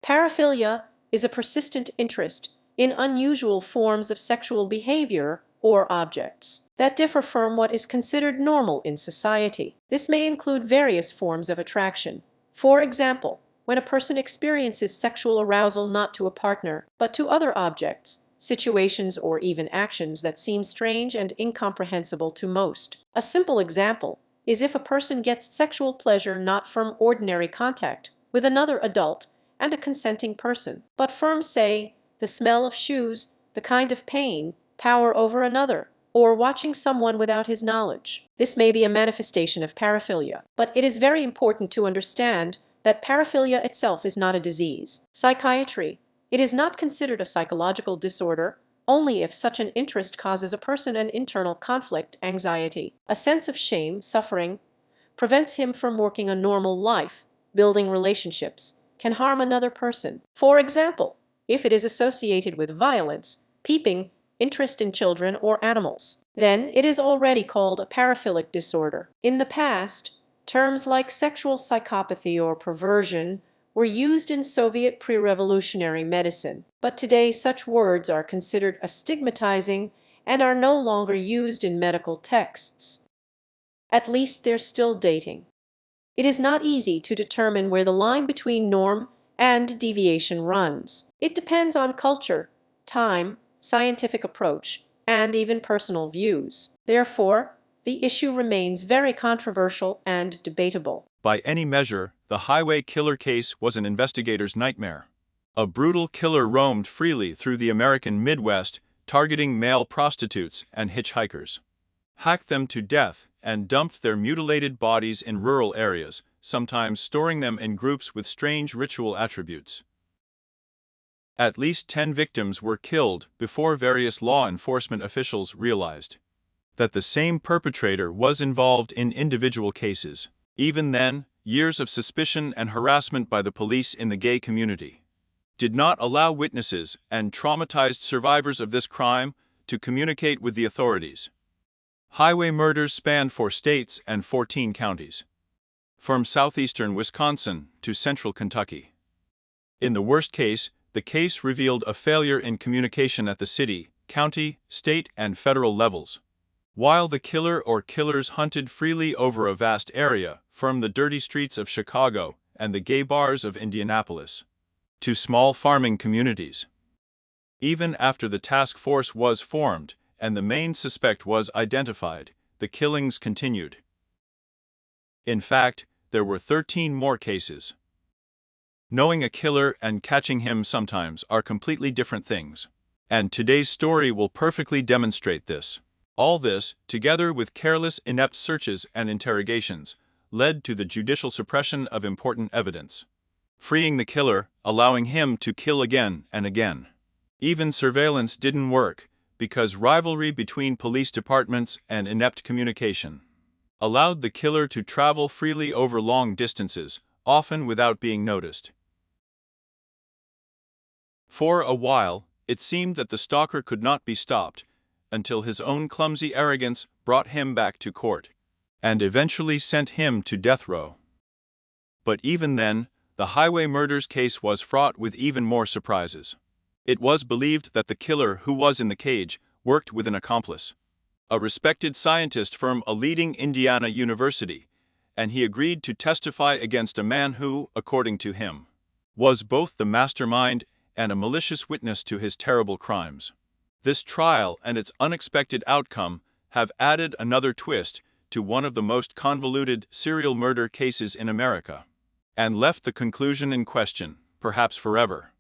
Paraphilia is a persistent interest in unusual forms of sexual behavior or objects that differ from what is considered normal in society. This may include various forms of attraction. For example, when a person experiences sexual arousal not to a partner, but to other objects, situations, or even actions that seem strange and incomprehensible to most. A simple example is if a person gets sexual pleasure not from ordinary contact with another adult and a consenting person, but from, say, the smell of shoes, the kind of pain, power over another, or watching someone without his knowledge. This may be a manifestation of paraphilia, but it is very important to understand that paraphilia itself is not a disease. Psychiatry. It is not considered a psychological disorder only if such an interest causes a person an internal conflict, anxiety, a sense of shame, suffering, prevents him from working a normal life, building relationships, can harm another person. For example, if it is associated with violence, peeping, interest in children or animals, then it is already called a paraphilic disorder. In the past, terms like sexual psychopathy or perversion were used in Soviet pre-revolutionary medicine, but today such words are considered stigmatizing and are no longer used in medical texts. At least they're still dating. It is not easy to determine where the line between norm and deviation runs. It depends on culture, time, scientific approach, and even personal views. Therefore, the issue remains very controversial and debatable. By any measure, the highway killer case was an investigator's nightmare. A brutal killer roamed freely through the American Midwest, targeting male prostitutes and hitchhikers. Hacked them to death and dumped their mutilated bodies in rural areas, sometimes storing them in groups with strange ritual attributes. At least 10 victims were killed before various law enforcement officials realized that the same perpetrator was involved in individual cases. Even then, years of suspicion and harassment by the police in the gay community did not allow witnesses and traumatized survivors of this crime to communicate with the authorities. Highway murders spanned 4 states and 14 counties, from southeastern Wisconsin to central Kentucky. In the worst case, the case revealed a failure in communication at the city, county, state, and federal levels. While the killer or killers hunted freely over a vast area, from the dirty streets of Chicago and the gay bars of Indianapolis to small farming communities. Even after the task force was formed and the main suspect was identified, the killings continued. In fact, there were 13 more cases. Knowing a killer and catching him sometimes are completely different things. And today's story will perfectly demonstrate this. All this, together with careless, inept searches and interrogations, led to the judicial suppression of important evidence, freeing the killer, allowing him to kill again and again. Even surveillance didn't work, because rivalry between police departments and inept communication allowed the killer to travel freely over long distances, often without being noticed. For a while, it seemed that the stalker could not be stopped, until his own clumsy arrogance brought him back to court, and eventually sent him to death row. But even then, the highway murders case was fraught with even more surprises. It was believed that the killer who was in the cage worked with an accomplice, a respected scientist from a leading Indiana university, and he agreed to testify against a man who, according to him, was both the mastermind and a malicious witness to his terrible crimes. This trial and its unexpected outcome have added another twist to one of the most convoluted serial murder cases in America, and left the conclusion in question, perhaps forever.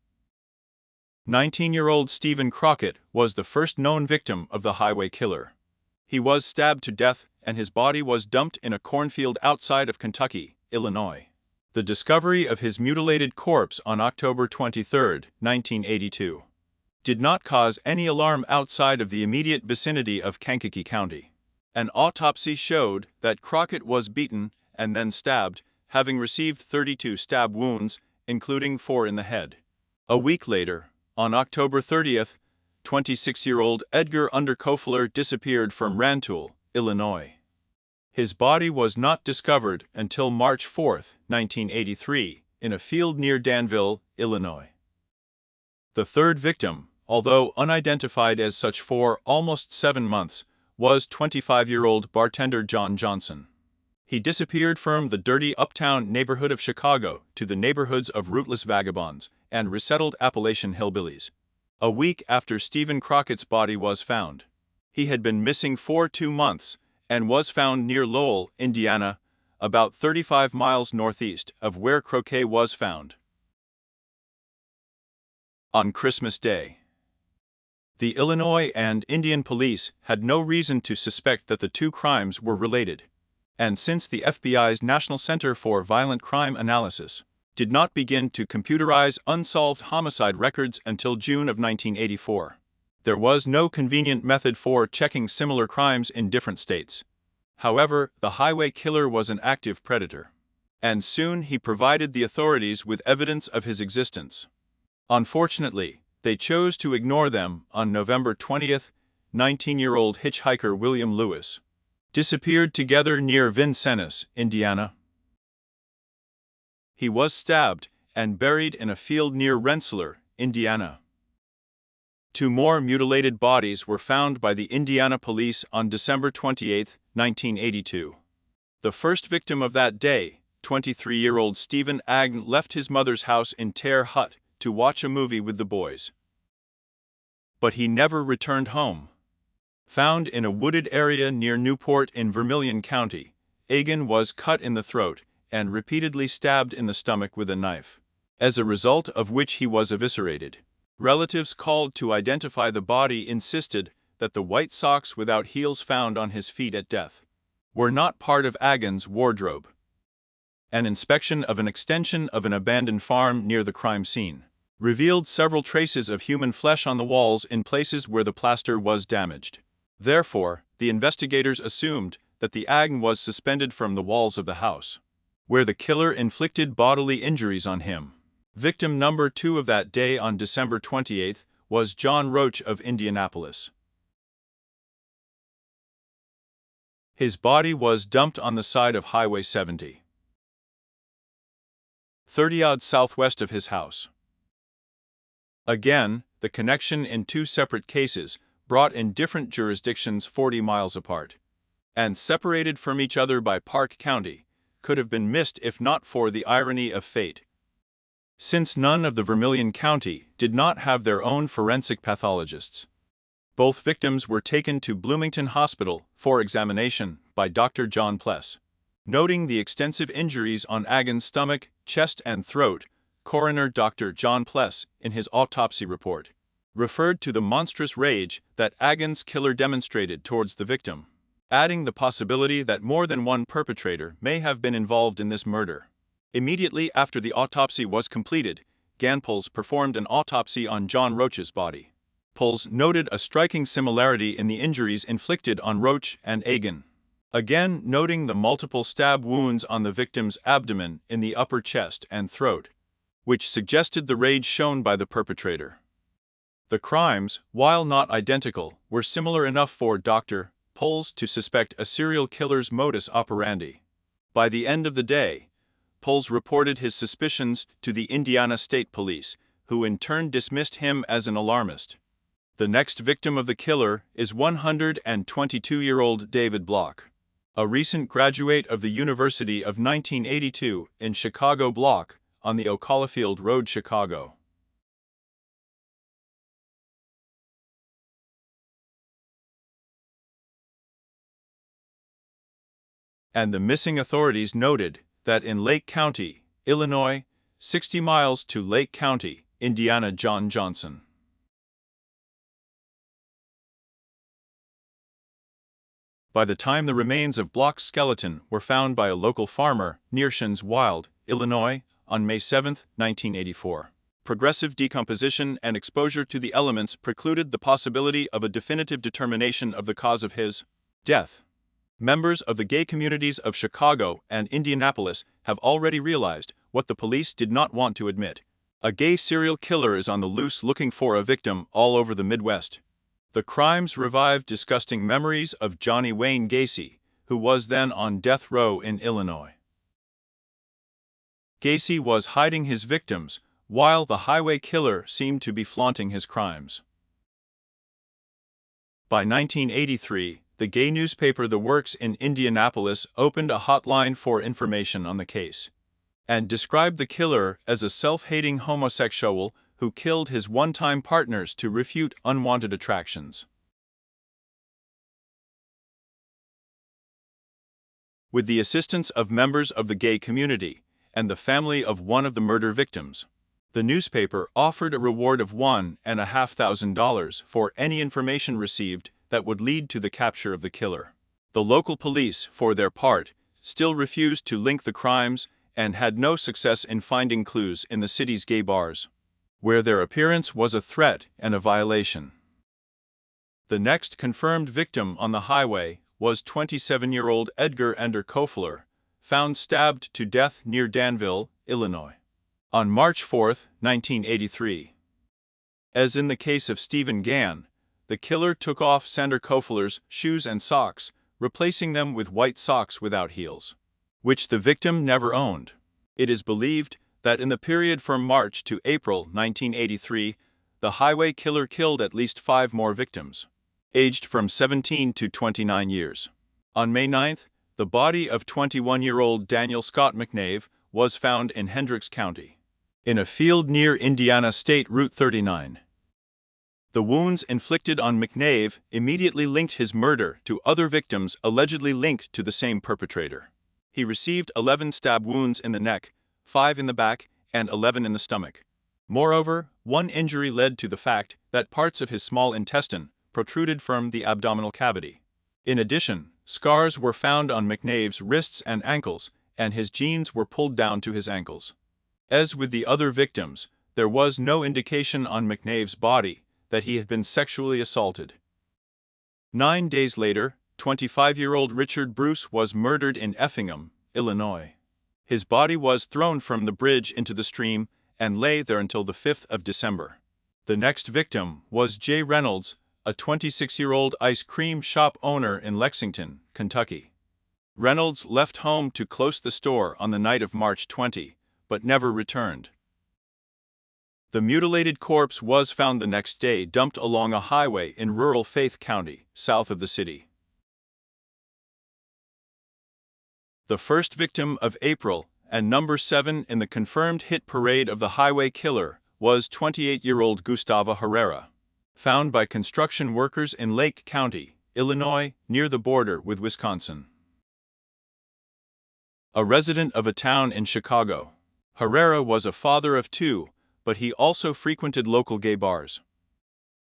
19-year-old Stephen Crockett was the first known victim of the highway killer. He was stabbed to death, and his body was dumped in a cornfield outside of Kentucky, Illinois. The discovery of his mutilated corpse on October 23, 1982, did not cause any alarm outside of the immediate vicinity of Kankakee County. An autopsy showed that Crockett was beaten and then stabbed, having received 32 stab wounds, including 4 in the head. A week later, on October 30th, 26-year-old Edgar Underkoffler disappeared from Rantoul, Illinois. His body was not discovered until March 4, 1983, in a field near Danville, Illinois. The third victim, although unidentified as such for almost 7 months, was 25-year-old bartender John Johnson. He disappeared from the dirty uptown neighborhood of Chicago to the neighborhoods of rootless vagabonds and resettled Appalachian hillbillies. A week after Stephen Crockett's body was found. He had been missing for 2 months and was found near Lowell, Indiana, about 35 miles northeast of where Crockett was found. On Christmas Day. The Illinois and Indian police had no reason to suspect that the two crimes were related, and since the FBI's National Center for Violent Crime Analysis did not begin to computerize unsolved homicide records until June of 1984, there was no convenient method for checking similar crimes in different states. However, the highway killer was an active predator, and soon he provided the authorities with evidence of his existence. Unfortunately, they chose to ignore them. On November 20th, 19-year-old hitchhiker William Lewis disappeared together near Vincennes, Indiana. He was stabbed and buried in a field near Rensselaer, Indiana. 2 more mutilated bodies were found by the Indiana police on December 28, 1982. The first victim of that day, 23-year-old Stephen Agn, left his mother's house in Terre Haute to watch a movie with the boys. But he never returned home. Found in a wooded area near Newport in Vermilion County, Agn was cut in the throat and repeatedly stabbed in the stomach with a knife, as a result of which he was eviscerated. Relatives called to identify the body insisted that the white socks without heels found on his feet at death were not part of Agn's wardrobe. An inspection of an extension of an abandoned farm near the crime scene revealed several traces of human flesh on the walls in places where the plaster was damaged. Therefore, the investigators assumed that the Agn was suspended from the walls of the house, where the killer inflicted bodily injuries on him. Victim number 2 of that day on December 28 was John Roach of Indianapolis. His body was dumped on the side of Highway 70, 30 yards southwest of his house. Again, the connection in 2 separate cases, brought in different jurisdictions 40 miles apart, and separated from each other by Park County, could have been missed if not for the irony of fate. Since none of the Vermilion County did not have their own forensic pathologists, both victims were taken to Bloomington Hospital for examination by Dr. John Pless. Noting the extensive injuries on Agn's stomach, chest, and throat, coroner Dr. John Pless, in his autopsy report, referred to the monstrous rage that Agn's killer demonstrated towards the victim, adding the possibility that more than one perpetrator may have been involved in this murder. Immediately after the autopsy was completed, Ganples performed an autopsy on John Roach's body. Puls noted a striking similarity in the injuries inflicted on Roach and Agn, again noting the multiple stab wounds on the victim's abdomen, in the upper chest and throat, which suggested the rage shown by the perpetrator. The crimes, while not identical, were similar enough for Dr. Puls to suspect a serial killer's modus operandi. By the end of the day, Puls reported his suspicions to the Indiana State Police, who in turn dismissed him as an alarmist. The next victim of the killer is 122-year-old David Block, a recent graduate of the University of 1982 in Chicago. Block, on the Ocalafield Road, Chicago. And the missing authorities noted that in Lake County, Illinois, 60 miles to Lake County, Indiana, John Johnson. By the time the remains of Block's skeleton were found by a local farmer near Shins Wild, Illinois, on May 7, 1984, progressive decomposition and exposure to the elements precluded the possibility of a definitive determination of the cause of his death. Members of the gay communities of Chicago and Indianapolis have already realized what the police did not want to admit. A gay serial killer is on the loose looking for a victim all over the Midwest. The crimes revived disgusting memories of Johnny Wayne Gacy, who was then on death row in Illinois. Gacy was hiding his victims while the highway killer seemed to be flaunting his crimes. By 1983, the gay newspaper The Works in Indianapolis opened a hotline for information on the case, and described the killer as a self-hating homosexual who killed his one-time partners to refute unwanted attractions. With the assistance of members of the gay community and the family of one of the murder victims, the newspaper offered a reward of $1,500 for any information received that would lead to the capture of the killer. The local police, for their part, still refused to link the crimes and had no success in finding clues in the city's gay bars, where their appearance was a threat and a violation. The next confirmed victim on the highway was 27-year-old Edgar Ender Koffler, found stabbed to death near Danville, Illinois, on March 4, 1983. As in the case of Stephen Gann, the killer took off Sander Koffler's shoes and socks, replacing them with white socks without heels, which the victim never owned. It is believed that in the period from March to April 1983, the highway killer killed at least 5 more victims, aged from 17 to 29 years. On May 9, the body of 21-year-old Daniel Scott McNave was found in Hendricks County, in a field near Indiana State Route 39. The wounds inflicted on McNave immediately linked his murder to other victims allegedly linked to the same perpetrator. He received 11 stab wounds in the neck, 5 in the back, and 11 in the stomach. Moreover, one injury led to the fact that parts of his small intestine protruded from the abdominal cavity. In addition, scars were found on McNave's wrists and ankles, and his jeans were pulled down to his ankles. As with the other victims, there was no indication on McNave's body that he had been sexually assaulted. 9 days later, 25-year-old Richard Bruce was murdered in Effingham, Illinois. His body was thrown from the bridge into the stream and lay there until the 5th of December. The next victim was Jay Reynolds, a 26-year-old ice cream shop owner in Lexington, Kentucky. Reynolds left home to close the store on the night of March 20, but never returned. The mutilated corpse was found the next day dumped along a highway in rural Faith County, south of the city. The first victim of April, and number 7 in the confirmed hit parade of the highway killer, was 28-year-old Gustavo Herrera, found by construction workers in Lake County, Illinois, near the border with Wisconsin. A resident of a town in Chicago, Herrera was a father of 2, but he also frequented local gay bars.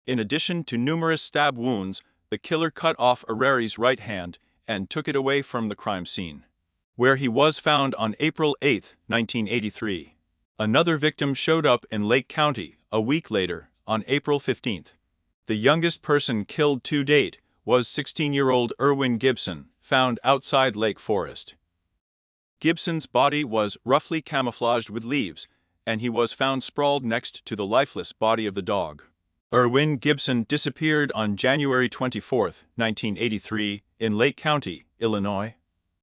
In addition to numerous stab wounds, the killer cut off Herrera's right hand and took it away from the crime scene, where he was found on April 8, 1983. Another victim showed up in Lake County a week later, on April 15. The youngest person killed to date was 16-year-old Erwin Gibson, found outside Lake Forest. Gibson's body was roughly camouflaged with leaves, and he was found sprawled next to the lifeless body of the dog. Erwin Gibson disappeared on January 24, 1983, in Lake County, Illinois.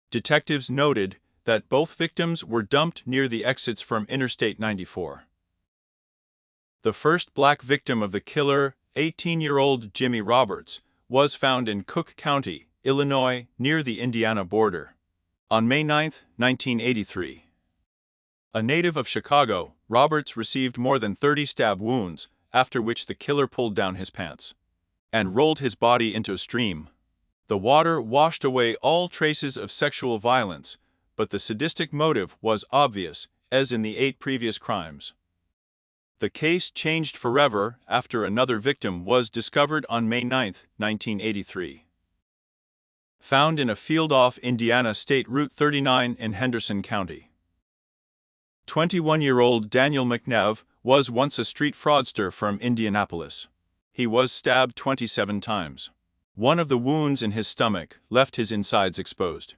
Detectives noted that both victims were dumped near the exits from Interstate 94. The first black victim of the killer, 18-year-old Jimmy Roberts, was found in Cook County, Illinois, near the Indiana border, on May 9, 1983. A native of Chicago, Roberts received more than 30 stab wounds, after which the killer pulled down his pants and rolled his body into a stream. The water washed away all traces of sexual violence, but the sadistic motive was obvious, as in the 8 previous crimes. The case changed forever after another victim was discovered on May 9, 1983. Found in a field off Indiana State Route 39 in Henderson County. 21-year-old Daniel McNave was once a street fraudster from Indianapolis. He was stabbed 27 times. One of the wounds in his stomach left his insides exposed.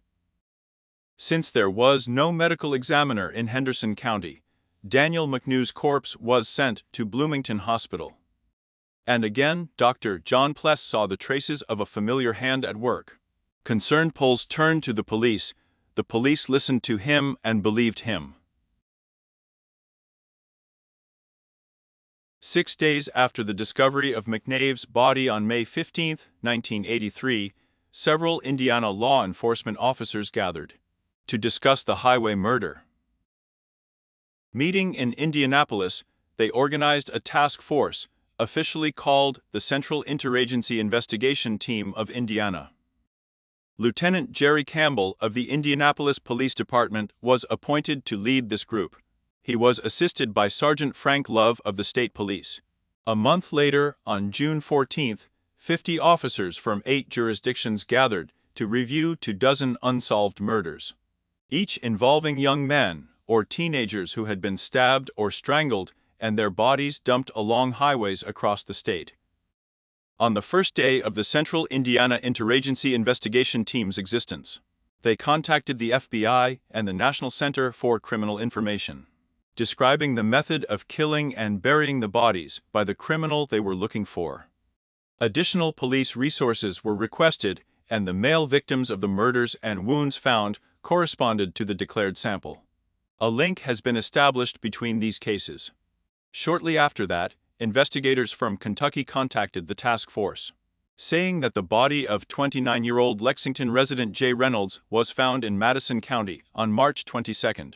Since there was no medical examiner in Henderson County, Daniel McNave's corpse was sent to Bloomington Hospital. And again, Dr. John Pless saw the traces of a familiar hand at work. Concerned Poles turned to the police. The police listened to him and believed him. 6 days after the discovery of McNave's body on May 15, 1983, several Indiana law enforcement officers gathered to discuss the highway murder. Meeting in Indianapolis, they organized a task force, officially called the Central Interagency Investigation Team of Indiana. Lieutenant Jerry Campbell of the Indianapolis Police Department was appointed to lead this group. He was assisted by Sergeant Frank Love of the State Police. A month later, on June 14, 50 officers from 8 jurisdictions gathered to review 24 unsolved murders, each involving young men or teenagers who had been stabbed or strangled and their bodies dumped along highways across the state. On the first day of the Central Indiana Interagency Investigation Team's existence, they contacted the FBI and the National Center for Criminal Information, describing the method of killing and burying the bodies by the criminal they were looking for. Additional police resources were requested, and the male victims of the murders and wounds found corresponded to the declared sample. A link has been established between these cases. Shortly after that, investigators from Kentucky contacted the task force, saying that the body of 29-year-old Lexington resident Jay Reynolds was found in Madison County on March 22.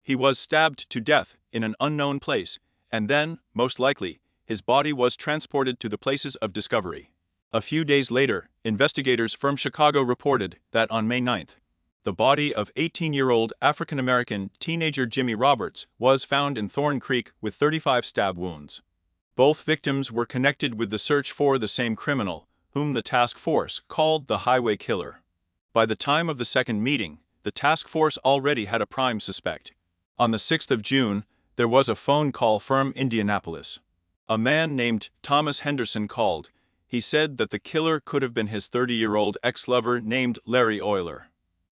He was stabbed to death in an unknown place, and then, most likely, his body was transported to the places of discovery. A few days later, investigators from Chicago reported that on May 9, the body of 18-year-old African-American teenager Jimmy Roberts was found in Thorn Creek with 35 stab wounds. Both victims were connected with the search for the same criminal, whom the task force called the highway killer. By the time of the second meeting, the task force already had a prime suspect. On the 6th of June, there was a phone call from Indianapolis. A man named Thomas Henderson called. He said that the killer could have been his 30-year-old ex-lover named Larry Eyler.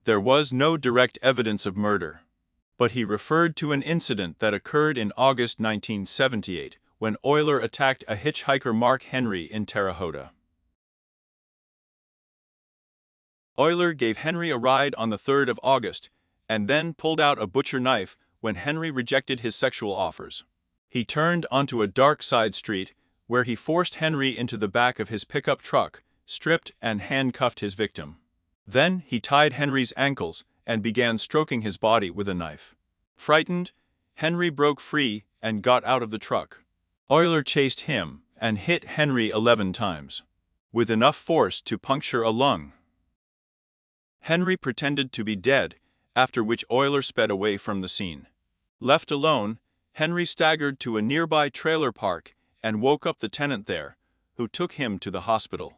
There was no direct evidence of murder, but he referred to an incident that occurred in August 1978, when Eyler attacked a hitchhiker Mark Henry in Terre Haute. Eyler gave Henry a ride on the 3rd of August, and then pulled out a butcher knife when Henry rejected his sexual offers. He turned onto a dark side street, where he forced Henry into the back of his pickup truck, stripped and handcuffed his victim. Then he tied Henry's ankles and began stroking his body with a knife. Frightened, Henry broke free and got out of the truck. Eyler chased him and hit Henry 11 times, with enough force to puncture a lung. Henry pretended to be dead, after which Eyler sped away from the scene. Left alone, Henry staggered to a nearby trailer park and woke up the tenant there, who took him to the hospital.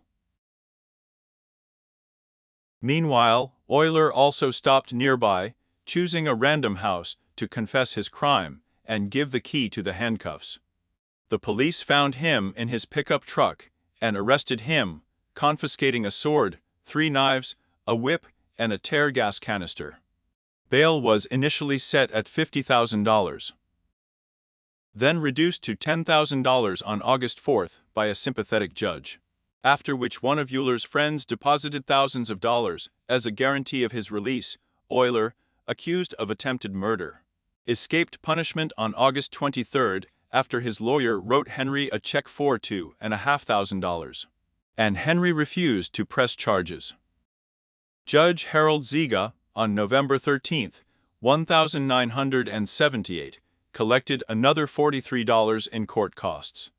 Meanwhile, Eyler also stopped nearby, choosing a random house to confess his crime and give the key to the handcuffs. The police found him in his pickup truck and arrested him, confiscating a sword, 3 knives, a whip, and a tear gas canister. Bail was initially set at $50,000, then reduced to $10,000 on August 4 by a sympathetic judge, after which one of Eyler's friends deposited thousands of dollars as a guarantee of his release. Eyler, accused of attempted murder, escaped punishment on August 23 after his lawyer wrote Henry a check for $2,500, and Henry refused to press charges. Judge Harold Ziga, on November 13, 1978, collected another $43 in court costs.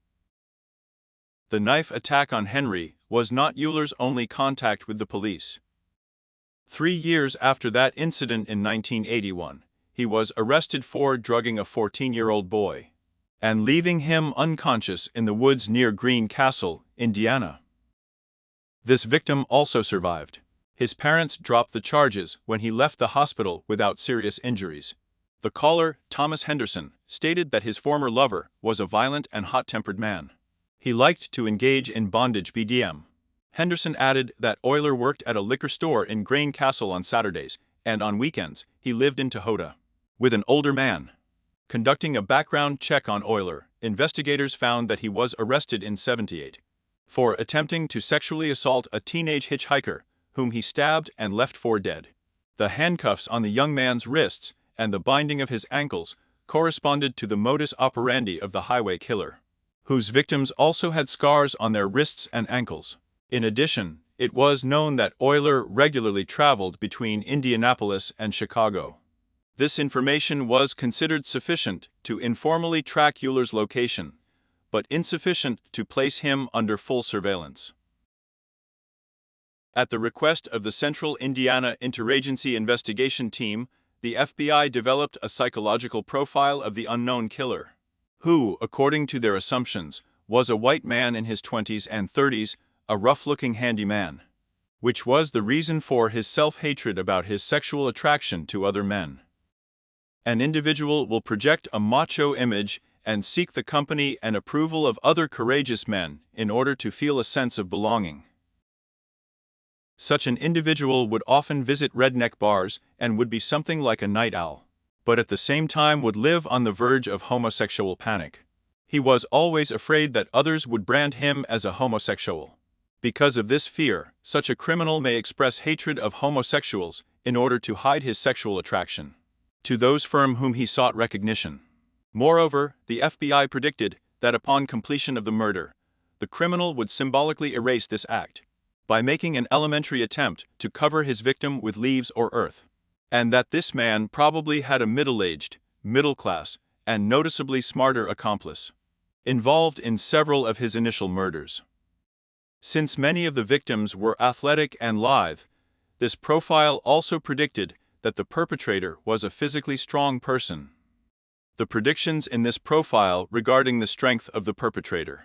The knife attack on Henry was not Eyler's only contact with the police. 3 years after that incident in 1981, he was arrested for drugging a 14-year-old boy and leaving him unconscious in the woods near Green Castle, Indiana. This victim also survived. His parents dropped the charges when he left the hospital without serious injuries. The caller, Thomas Henderson, stated that his former lover was a violent and hot-tempered man. He liked to engage in bondage BDM. Henderson added that Eyler worked at a liquor store in Green Castle on Saturdays, and on weekends, he lived in Tahota with an older man. Conducting a background check on Eyler, investigators found that he was arrested in '78 for attempting to sexually assault a teenage hitchhiker, whom he stabbed and left for dead. The handcuffs on the young man's wrists and the binding of his ankles corresponded to the modus operandi of the highway killer, whose victims also had scars on their wrists and ankles. In addition, it was known that Eyler regularly traveled between Indianapolis and Chicago. This information was considered sufficient to informally track Eyler's location, but insufficient to place him under full surveillance. At the request of the Central Indiana Interagency Investigation Team, the FBI developed a psychological profile of the unknown killer, who, according to their assumptions, was a white man in his 20s and 30s, a rough-looking handyman, which was the reason for his self-hatred about his sexual attraction to other men. An individual will project a macho image and seek the company and approval of other courageous men in order to feel a sense of belonging. Such an individual would often visit redneck bars and would be something like a night owl, but at the same time would live on the verge of homosexual panic. He was always afraid that others would brand him as a homosexual. Because of this fear, such a criminal may express hatred of homosexuals in order to hide his sexual attraction to those from whom he sought recognition. Moreover, the FBI predicted that upon completion of the murder, the criminal would symbolically erase this act by making an elementary attempt to cover his victim with leaves or earth, and that this man probably had a middle-aged, middle-class, and noticeably smarter accomplice involved in several of his initial murders. Since many of the victims were athletic and lithe, this profile also predicted that the perpetrator was a physically strong person. The predictions in this profile regarding the strength of the perpetrator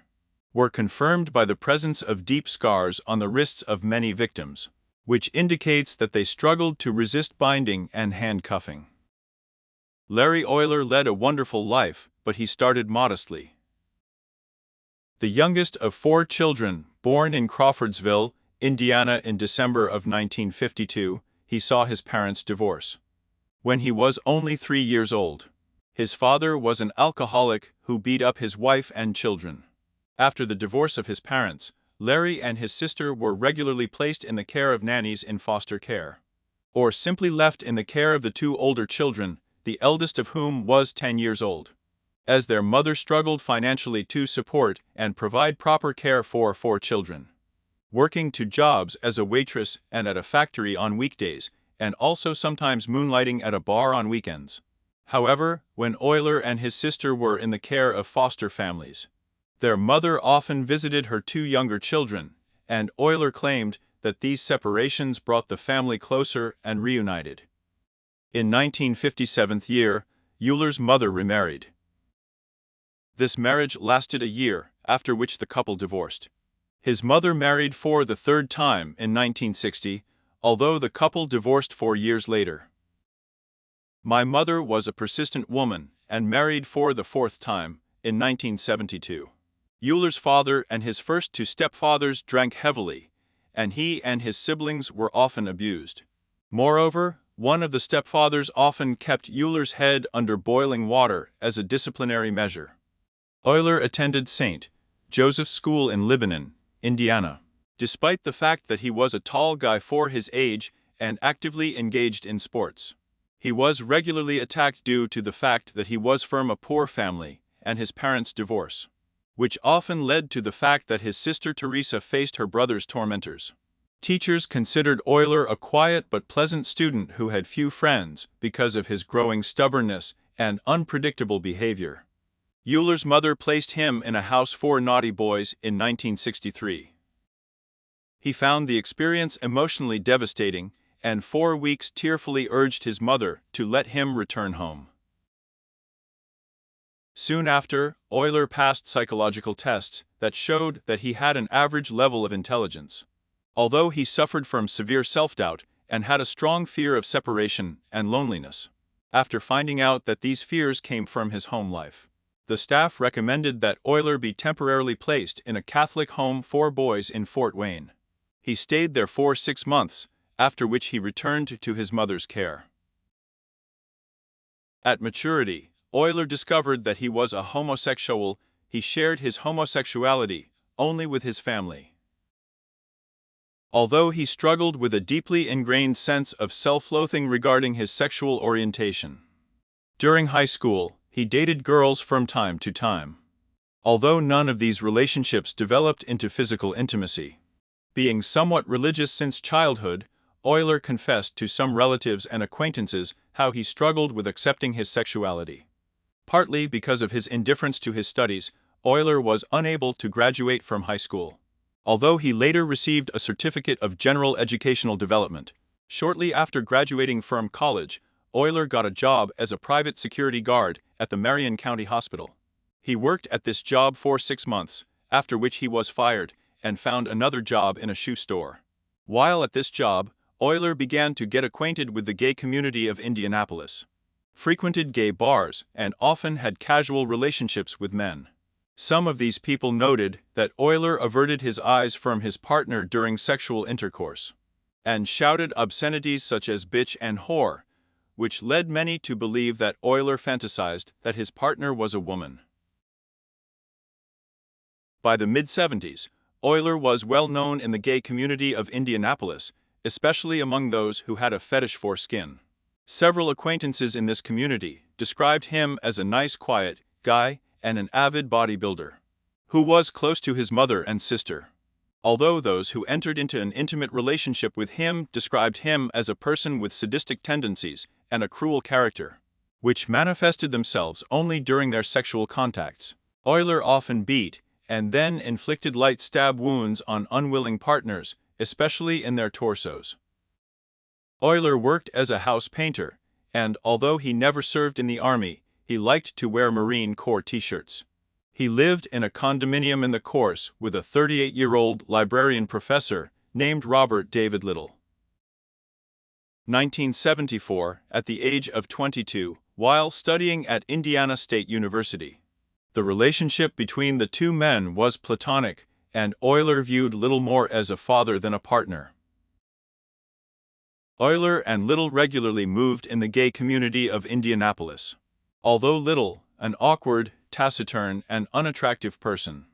were confirmed by the presence of deep scars on the wrists of many victims, which indicates that they struggled to resist binding and handcuffing. Larry Eyler led a wonderful life, but he started modestly. The youngest of 4 children, born in Crawfordsville, Indiana in December of 1952, he saw his parents divorce when he was only 3 years old. His father was an alcoholic who beat up his wife and children. After the divorce of his parents, Larry and his sister were regularly placed in the care of nannies in foster care, or simply left in the care of the 2 older children, the eldest of whom was 10 years old, as their mother struggled financially to support and provide proper care for 4 children, working 2 jobs as a waitress and at a factory on weekdays, and also sometimes moonlighting at a bar on weekends. However, when Eyler and his sister were in the care of foster families, their mother often visited her 2 younger children, and Eyler claimed that these separations brought the family closer and reunited. In 1957 year, Eyler's mother remarried. This marriage lasted a year, after which the couple divorced. His mother married for the 3rd time in 1960, although the couple divorced 4 years later. My mother was a persistent woman and married for the 4th time in 1972. Eyler's father and his first 2 stepfathers drank heavily, and he and his siblings were often abused. Moreover, one of the stepfathers often kept Eyler's head under boiling water as a disciplinary measure. Eyler attended St. Joseph's School in Lebanon, Indiana. Despite the fact that he was a tall guy for his age and actively engaged in sports, he was regularly attacked due to the fact that he was from a poor family and his parents' divorce, which often led to the fact that his sister Teresa faced her brother's tormentors. Teachers considered Eyler a quiet but pleasant student who had few friends because of his growing stubbornness and unpredictable behavior. Eyler's mother placed him in a house for naughty boys in 1963. He found the experience emotionally devastating, and 4 weeks tearfully urged his mother to let him return home. Soon after, Eyler passed psychological tests that showed that he had an average level of intelligence. Although he suffered from severe self-doubt and had a strong fear of separation and loneliness, after finding out that these fears came from his home life, the staff recommended that Eyler be temporarily placed in a Catholic home for boys in Fort Wayne. He stayed there for 6 months, after which he returned to his mother's care. At maturity, Eyler discovered that he was a homosexual. He shared his homosexuality only with his family. Although he struggled with a deeply ingrained sense of self-loathing regarding his sexual orientation. During high school, he dated girls from time to time. although none of these relationships developed into physical intimacy. Being somewhat religious since childhood, Eyler confessed to some relatives and acquaintances how he struggled with accepting his sexuality. Partly because of his indifference to his studies, Eyler was unable to graduate from high school. Although he later received a certificate of general educational development. Shortly after graduating from college, Eyler got a job as a private security guard at the Marion County Hospital. He worked at this job for 6 months, after which he was fired and found another job in a shoe store. While at this job, Eyler began to get acquainted with the gay community of Indianapolis, frequented gay bars, and often had casual relationships with men. Some of these people noted that Eyler averted his eyes from his partner during sexual intercourse, and shouted obscenities such as bitch and whore, which led many to believe that Eyler fantasized that his partner was a woman. By the mid-70s, Eyler was well known in the gay community of Indianapolis, especially among those who had a fetish for skin. Several acquaintances in this community described him as a nice, quiet guy and an avid bodybuilder, who was close to his mother and sister. Although those who entered into an intimate relationship with him described him as a person with sadistic tendencies and a cruel character, which manifested themselves only during their sexual contacts. Eyler often beat and then inflicted light stab wounds on unwilling partners, especially in their torsos. Eyler worked as a house painter, and although he never served in the army, he liked to wear Marine Corps t-shirts. He lived in a condominium in the course with a 38-year-old librarian professor named Robert David Little. 1974, at the age of 22, while studying at Indiana State University. The relationship between the two men was platonic, and Eyler viewed Little more as a father than a partner. Eyler and Little regularly moved in the gay community of Indianapolis. Although Little, an awkward, taciturn, and unattractive person,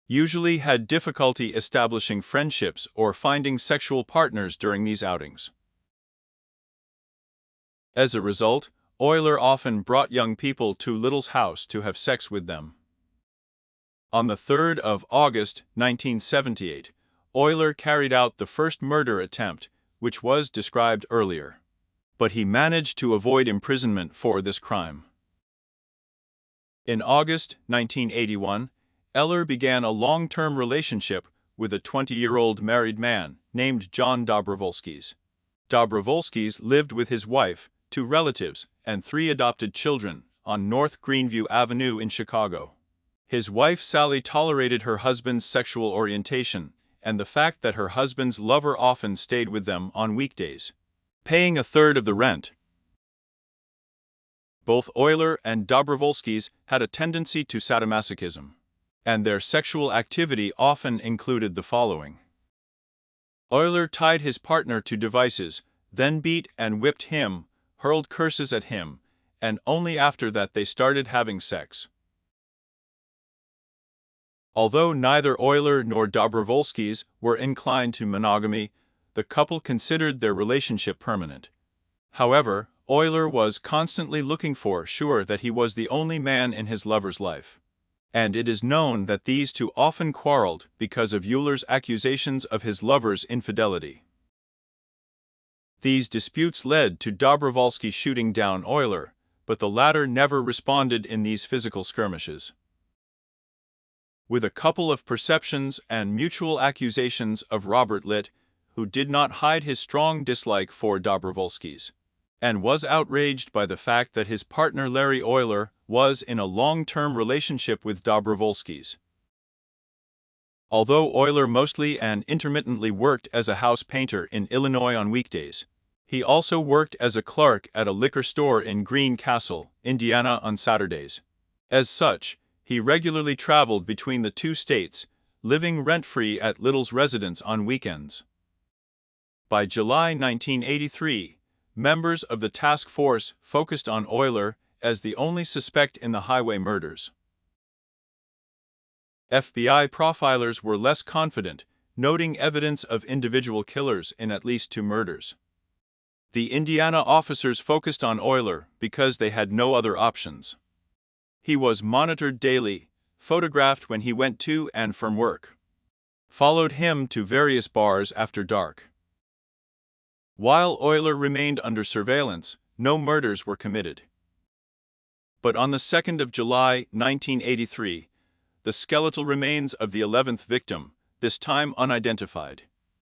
usually had difficulty establishing friendships or finding sexual partners during these outings. As a result, Eyler often brought young people to Little's house to have sex with them. On the 3rd of August, 1978, Eyler carried out the first murder attempt, which was described earlier. But he managed to avoid imprisonment for this crime. In August 1981, Eyler began a long-term relationship with a 20-year-old married man named John Dobrovolskis. Dobrovolskis lived with his wife, 2 relatives, and 3 adopted children on North Greenview Avenue in Chicago. His wife Sally tolerated her husband's sexual orientation and the fact that her husband's lover often stayed with them on weekdays, paying a third of the rent. Both Eyler and Dobrovolskis had a tendency to sadomasochism, and their sexual activity often included the following. Eyler tied his partner to devices, then beat and whipped him, hurled curses at him, and only after that they started having sex. Although neither Eyler nor Dobrovolskis were inclined to monogamy, the couple considered their relationship permanent. However, Eyler was constantly looking for sure that he was the only man in his lover's life. And it is known that these two often quarreled because of Eyler's accusations of his lover's infidelity. These disputes led to Dobrovolsky shooting down Eyler, but the latter never responded in these physical skirmishes. With a couple of perceptions and mutual accusations of Robert Litt, who did not hide his strong dislike for Dobrovolskis, and was outraged by the fact that his partner Larry Eyler was in a long-term relationship with Dobrovolskis. Although Eyler mostly and intermittently worked as a house painter in Illinois on weekdays, he also worked as a clerk at a liquor store in Green Castle, Indiana on Saturdays. As such, he regularly traveled between the two states, living rent-free at Little's residence on weekends. By July 1983, members of the task force focused on Eyler as the only suspect in the highway murders. FBI profilers were less confident, noting evidence of individual killers in at least 2 murders. The Indiana officers focused on Eyler because they had no other options. He was monitored daily, photographed when he went to and from work, followed him to various bars after dark. While Eyler remained under surveillance, no murders were committed. But on the 2nd of July, 1983, the skeletal remains of the 11th victim, this time unidentified,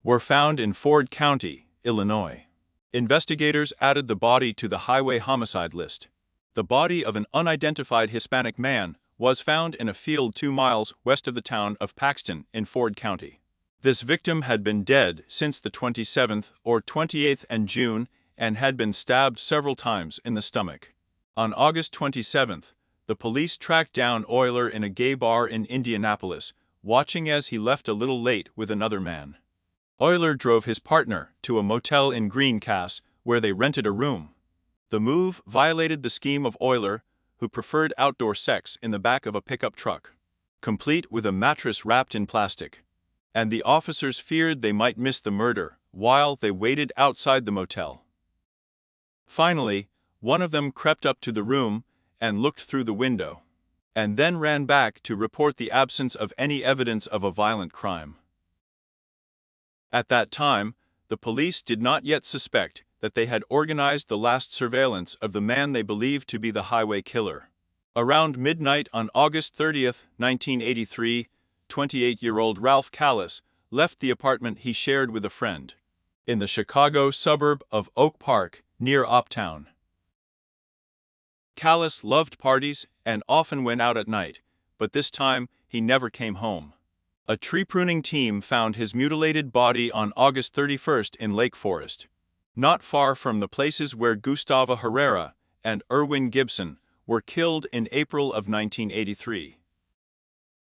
were found in Ford County, Illinois. Investigators added the body to the highway homicide list. The body of an unidentified Hispanic man was found in a field 2 miles west of the town of Paxton in Ford County. This victim had been dead since the 27th or 28th and June and had been stabbed several times in the stomach. On August 27th, the police tracked down Eyler in a gay bar in Indianapolis, watching as he left a little late with another man. Eyler drove his partner to a motel in Greencastle, where they rented a room. The move violated the scheme of Eyler, who preferred outdoor sex in the back of a pickup truck, complete with a mattress wrapped in plastic. And the officers feared they might miss the murder while they waited outside the motel. Finally, one of them crept up to the room and looked through the window, and then ran back to report the absence of any evidence of a violent crime. At that time, the police did not yet suspect that they had organized the last surveillance of the man they believed to be the highway killer. Around midnight on August 30, 1983, 28-year-old Ralph Callis left the apartment he shared with a friend in the Chicago suburb of Oak Park, near Uptown. Callis loved parties and often went out at night, but this time he never came home. A tree pruning team found his mutilated body on August 31st in Lake Forest, not far from the places where Gustavo Herrera and Irwin Gibson were killed in April of 1983.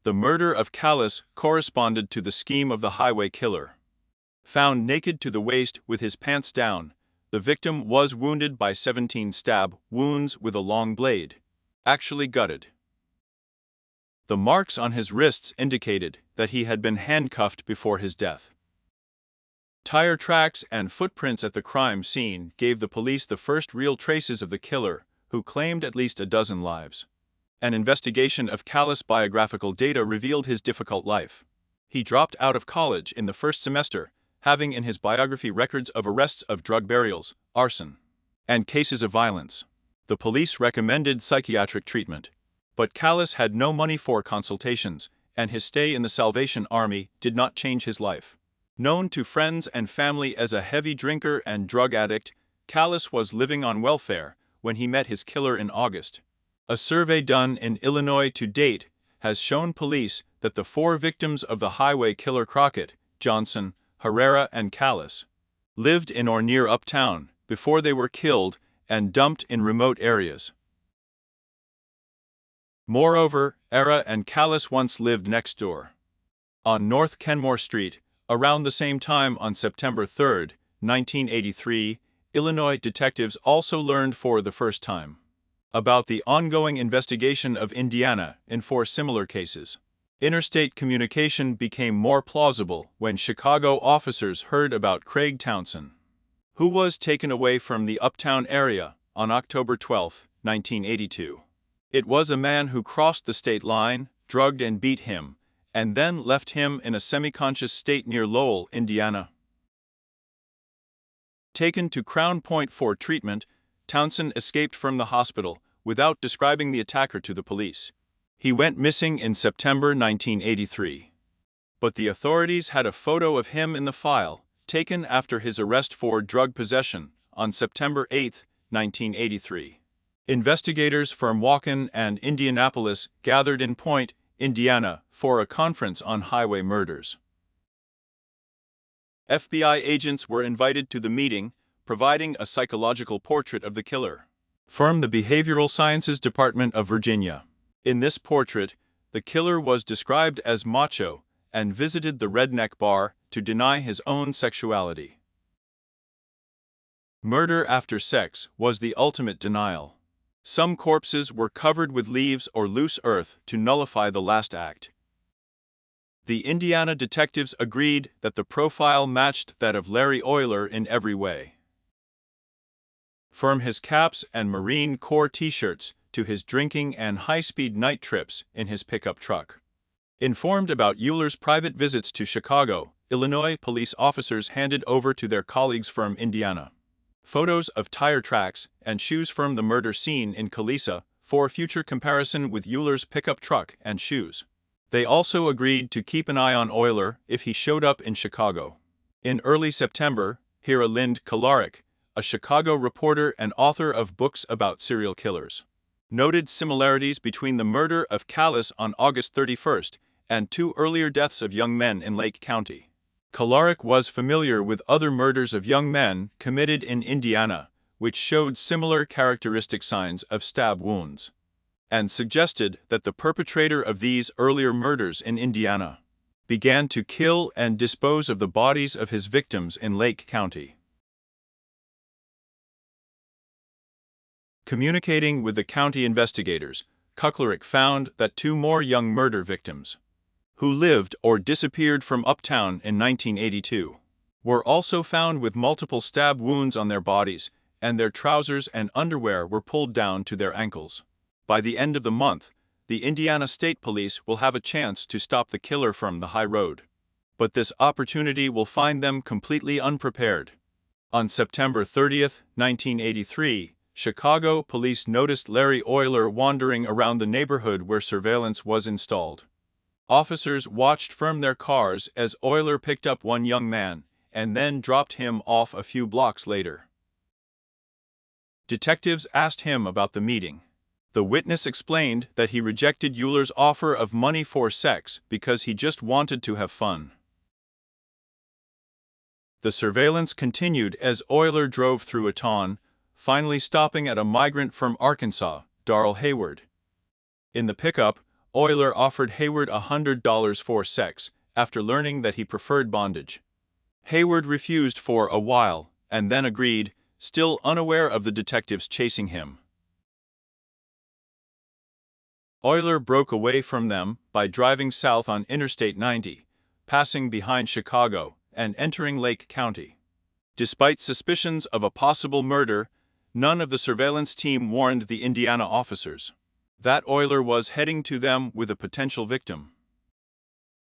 The murder of Callis corresponded to the scheme of the highway killer. Found naked to the waist with his pants down, the victim was wounded by 17 stab wounds with a long blade, actually gutted. The marks on his wrists indicated that he had been handcuffed before his death. Tire tracks and footprints at the crime scene gave the police the first real traces of the killer, who claimed at least a dozen lives. An investigation of Callis' biographical data revealed his difficult life. He dropped out of college in the first semester, having in his biography records of arrests of drug burials, arson, and cases of violence. The police recommended psychiatric treatment, but Callis had no money for consultations, and his stay in the Salvation Army did not change his life. Known to friends and family as a heavy drinker and drug addict, Callis was living on welfare when he met his killer in August. A survey done in Illinois to date has shown police that the 4 victims of the highway killer Crockett, Johnson, Herrera, and Callis lived in or near Uptown before they were killed and dumped in remote areas. Moreover, Herrera and Callis once lived next door, on North Kenmore Street. Around the same time on September 3, 1983, Illinois detectives also learned for the first time about the ongoing investigation of Indiana in 4 similar cases. Interstate communication became more plausible when Chicago officers heard about Craig Townsend, who was taken away from the Uptown area on October 12, 1982. It was a man who crossed the state line, drugged and beat him, and then left him in a semi-conscious state near Lowell, Indiana. Taken to Crown Point for treatment, Townsend escaped from the hospital without describing the attacker to the police. He went missing in September 1983. But the authorities had a photo of him in the file, taken after his arrest for drug possession on September 8, 1983. Investigators from Waukon and Indianapolis gathered in Point, Indiana, for a conference on highway murders. FBI agents were invited to the meeting, providing a psychological portrait of the killer from the Behavioral Sciences Department of Virginia. In this portrait, the killer was described as macho and visited the Redneck Bar to deny his own sexuality. Murder after sex was the ultimate denial. Some corpses were covered with leaves or loose earth to nullify the last act. The Indiana detectives agreed that the profile matched that of Larry Eyler in every way. From his caps and Marine Corps t-shirts to his drinking and high-speed night trips in his pickup truck. Informed about Eyler's private visits to Chicago, Illinois police officers handed over to their colleagues from Indiana photos of tire tracks and shoes from the murder scene in Kalisa for future comparison with Eyler's pickup truck and shoes. They also agreed to keep an eye on Eyler if he showed up in Chicago. In early September, Hira Lind Kolarik, a Chicago reporter and author of books about serial killers, noted similarities between the murder of Callis on August 31st and 2 earlier deaths of young men in Lake County. Kolarik was familiar with other murders of young men committed in Indiana, which showed similar characteristic signs of stab wounds, and suggested that the perpetrator of these earlier murders in Indiana began to kill and dispose of the bodies of his victims in Lake County. Communicating with the county investigators, Kolarik found that 2 more young murder victims, who lived or disappeared from Uptown in 1982, were also found with multiple stab wounds on their bodies, and their trousers and underwear were pulled down to their ankles. By the end of the month, the Indiana State Police will have a chance to stop the killer from the high road. But this opportunity will find them completely unprepared. On September 30, 1983, Chicago police noticed Larry Eyler wandering around the neighborhood where surveillance was installed. Officers watched from their cars as Eyler picked up one young man and then dropped him off a few blocks later. Detectives asked him about the meeting. The witness explained that he rejected Eyler's offer of money for sex because he just wanted to have fun. The surveillance continued as Eyler drove through a town, finally stopping at a migrant from Arkansas, Darrell Hayward. In the pickup, Eyler offered Hayward $100 for sex after learning that he preferred bondage. Hayward refused for a while and then agreed, still unaware of the detectives chasing him. Eyler broke away from them by driving south on Interstate 90, passing behind Chicago and entering Lake County. Despite suspicions of a possible murder, none of the surveillance team warned the Indiana officers that Eyler was heading to them with a potential victim.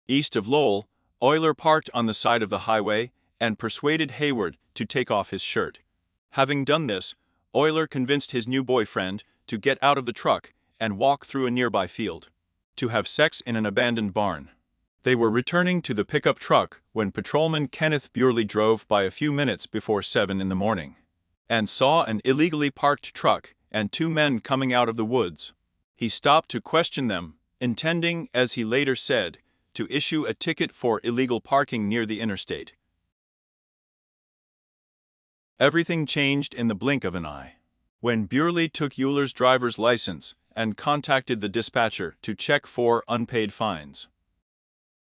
East of Lowell, Eyler parked on the side of the highway and persuaded Hayward to take off his shirt. Having done this, Eyler convinced his new boyfriend to get out of the truck and walk through a nearby field to have sex in an abandoned barn. They were returning to the pickup truck when patrolman Kenneth Burley drove by a few minutes before 7 in the morning and saw an illegally parked truck and 2 men coming out of the woods. He stopped to question them, intending, as he later said, to issue a ticket for illegal parking near the interstate. Everything changed in the blink of an eye when Burley took Eyler's driver's license and contacted the dispatcher to check for unpaid fines.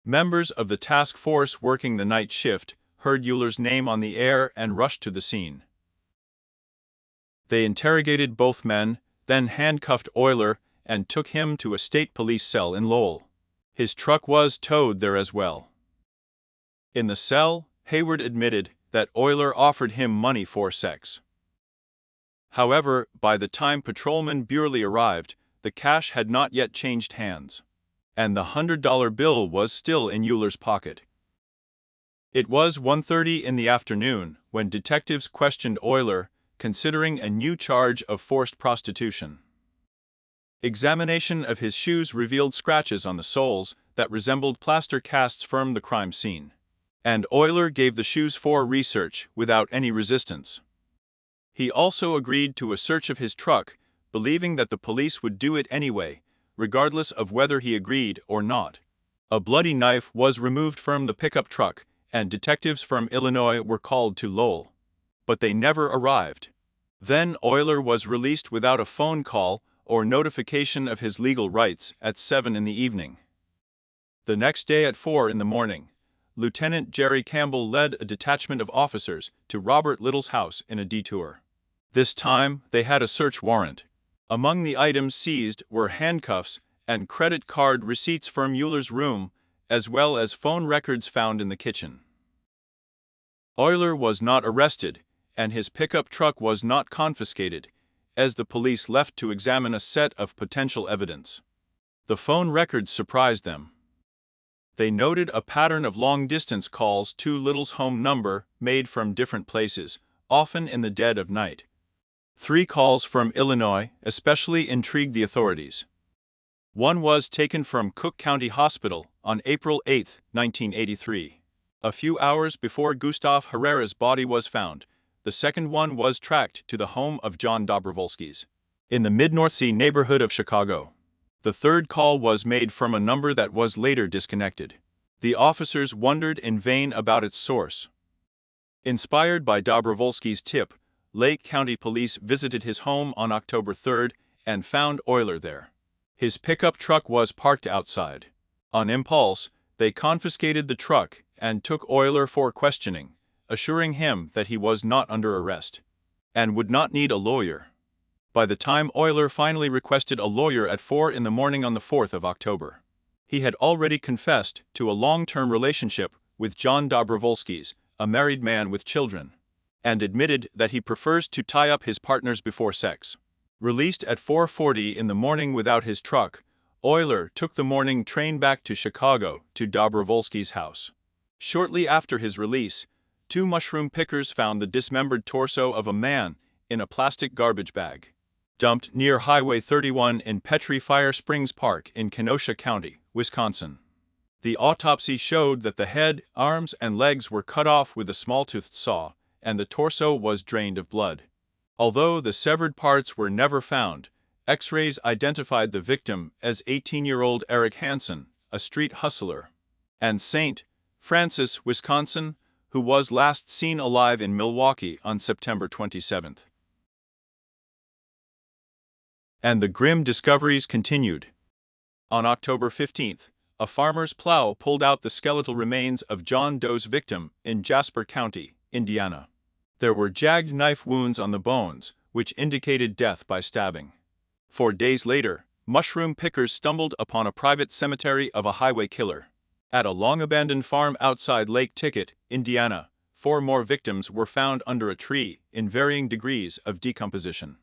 Members of the task force working the night shift heard Eyler's name on the air and rushed to the scene. They interrogated both men, then handcuffed Eyler and took him to a state police cell in Lowell. His truck was towed there as well. In the cell, Hayward admitted that Eyler offered him money for sex. However, by the time patrolman Burley arrived, the cash had not yet changed hands, and the $100 bill was still in Eyler's pocket. It was 1:30 in the afternoon when detectives questioned Eyler, considering a new charge of forced prostitution. Examination of his shoes revealed scratches on the soles that resembled plaster casts from the crime scene, and Eyler gave the shoes for research without any resistance. He also agreed to a search of his truck, believing that the police would do it anyway, regardless of whether he agreed or not. A bloody knife was removed from the pickup truck, and detectives from Illinois were called to Lowell. But they never arrived. Then Eyler was released without a phone call or notification of his legal rights at 7 in the evening. The next day at 4 in the morning, Lieutenant Jerry Campbell led a detachment of officers to Robert Little's house in a detour. This time, they had a search warrant. Among the items seized were handcuffs and credit card receipts from Eyler's room, as well as phone records found in the kitchen. Eyler was not arrested, and his pickup truck was not confiscated, as the police left to examine a set of potential evidence. The phone records surprised them. They noted a pattern of long-distance calls to Little's home number made from different places, often in the dead of night. 3 calls from Illinois especially intrigued the authorities. One was taken from Cook County Hospital on April 8, 1983. A few hours before Gustav Herrera's body was found, the second one was tracked to the home of John Dobrovolsky's, in the mid-North Sea neighborhood of Chicago. The third call was made from a number that was later disconnected. The officers wondered in vain about its source. Inspired by Dobrovolsky's tip, Lake County Police visited his home on October 3 and found Eyler there. His pickup truck was parked outside. On impulse, they confiscated the truck and took Eyler for questioning, assuring him that he was not under arrest and would not need a lawyer. By the time Eyler finally requested a lawyer at 4 in the morning on the 4th of October, he had already confessed to a long-term relationship with John Dobrovolsky's, a married man with children, and admitted that he prefers to tie up his partners before sex. Released at 4:40 in the morning without his truck, Eyler took the morning train back to Chicago to Dobrovolsky's house. Shortly after his release, 2 mushroom pickers found the dismembered torso of a man in a plastic garbage bag, dumped near Highway 31 in Petrie Fire Springs Park in Kenosha County, Wisconsin. The autopsy showed that the head, arms, and legs were cut off with a small-toothed saw, and the torso was drained of blood. Although the severed parts were never found, X-rays identified the victim as 18-year-old Eric Hansen, a street hustler, and St. Francis, Wisconsin, who was last seen alive in Milwaukee on September 27. And the grim discoveries continued. On October 15, a farmer's plow pulled out the skeletal remains of John Doe's victim in Jasper County, Indiana. There were jagged knife wounds on the bones, which indicated death by stabbing. 4 days later, mushroom pickers stumbled upon a private cemetery of a highway killer. At a long-abandoned farm outside Lake Ticket, Indiana, 4 more victims were found under a tree in varying degrees of decomposition.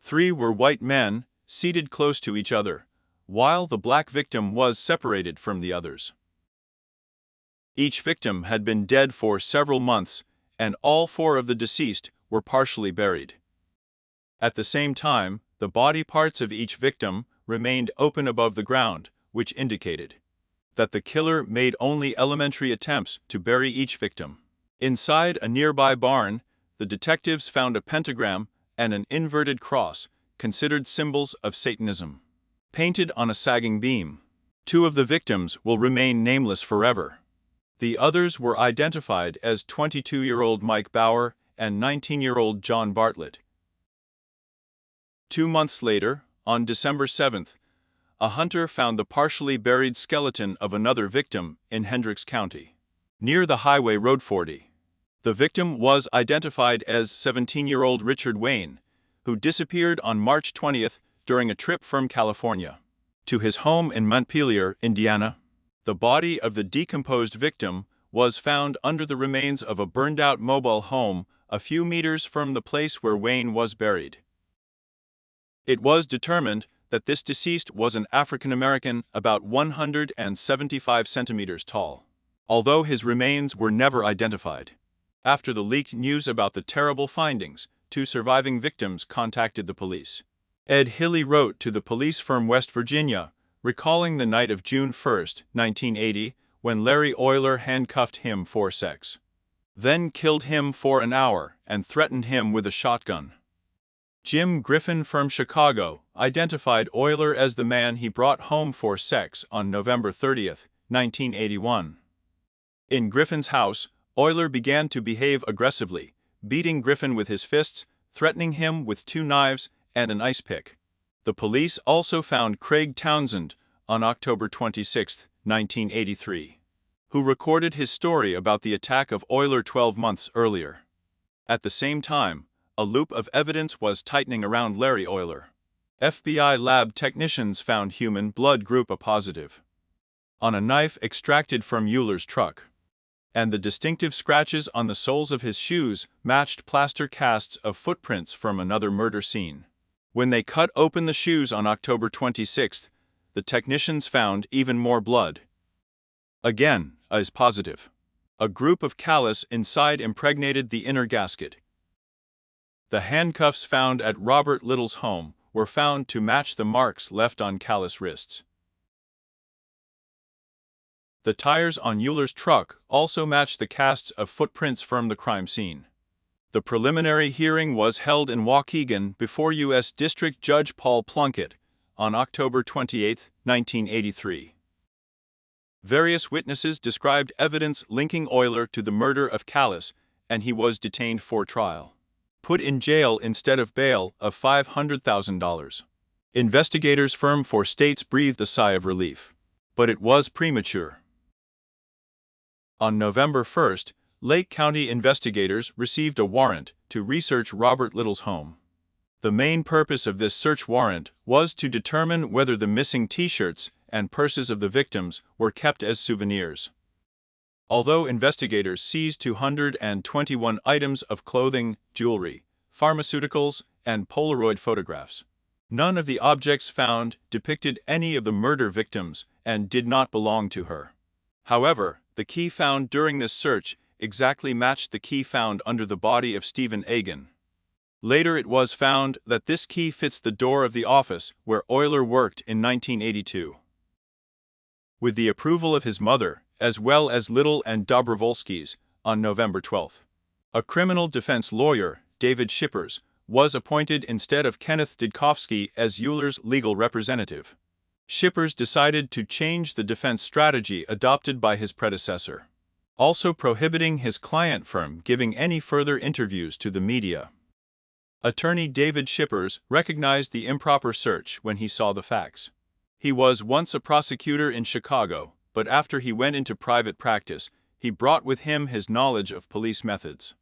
3 were white men, seated close to each other, while the black victim was separated from the others. Each victim had been dead for several months, and all 4 of the deceased were partially buried. At the same time, the body parts of each victim remained open above the ground, which indicated that the killer made only elementary attempts to bury each victim. Inside a nearby barn, the detectives found a pentagram and an inverted cross, considered symbols of Satanism, painted on a sagging beam. 2 of the victims will remain nameless forever. The others were identified as 22-year-old Mike Bauer and 19-year-old John Bartlett. 2 months later, on December 7th, a hunter found the partially buried skeleton of another victim in Hendricks County, near the Highway Road 40. The victim was identified as 17-year-old Richard Wayne, who disappeared on March 20th during a trip from California to his home in Montpelier, Indiana. The body of the decomposed victim was found under the remains of a burned-out mobile home a few meters from the place where Wayne was buried. It was determined that this deceased was an African American about 175 centimeters tall, although his remains were never identified. After the leaked news about the terrible findings, 2 surviving victims contacted the police. Ed Hilly wrote to the police from West Virginia, recalling the night of June 1, 1980, when Larry Eyler handcuffed him for sex, then killed him for an hour and threatened him with a shotgun. Jim Griffin from Chicago identified Eyler as the man he brought home for sex on November 30, 1981. In Griffin's house, Eyler began to behave aggressively, beating Griffin with his fists, threatening him with 2 knives and an ice pick. The police also found Craig Townsend on October 26, 1983, who recorded his story about the attack of Eyler 12 months earlier. At the same time, a loop of evidence was tightening around Larry Eyler. FBI lab technicians found human blood group A positive on a knife extracted from Euler's truck, and the distinctive scratches on the soles of his shoes matched plaster casts of footprints from another murder scene. When they cut open the shoes on October 26, the technicians found even more blood. Again, A is positive. A group of callus inside impregnated the inner gasket. The handcuffs found at Robert Little's home were found to match the marks left on callus wrists. The tires on Eyler's truck also matched the casts of footprints from the crime scene. The preliminary hearing was held in Waukegan before U.S. District Judge Paul Plunkett on October 28, 1983. Various witnesses described evidence linking Eyler to the murder of Callus, and he was detained for trial. Put in jail instead of bail of $500,000. Investigators' firm for states breathed a sigh of relief. But it was premature. On November 1, Lake County investigators received a warrant to research Robert Little's home. The main purpose of this search warrant was to determine whether the missing T-shirts and purses of the victims were kept as souvenirs. Although investigators seized 221 items of clothing, jewelry, pharmaceuticals, and Polaroid photographs, none of the objects found depicted any of the murder victims and did not belong to her. However, the key found during this search exactly matched the key found under the body of Stephen Egan. Later it was found that this key fits the door of the office where Eyler worked in 1982. With the approval of his mother, as well as Little and Dobrovolsky's, on November 12, a criminal defense lawyer, David Shippers, was appointed instead of Kenneth Didkowski as Eyler's legal representative. Shippers decided to change the defense strategy adopted by his predecessor, also prohibiting his client from giving any further interviews to the media. Attorney David Shippers recognized the improper search when he saw the facts. He was once a prosecutor in Chicago, but after he went into private practice, he brought with him his knowledge of police methods.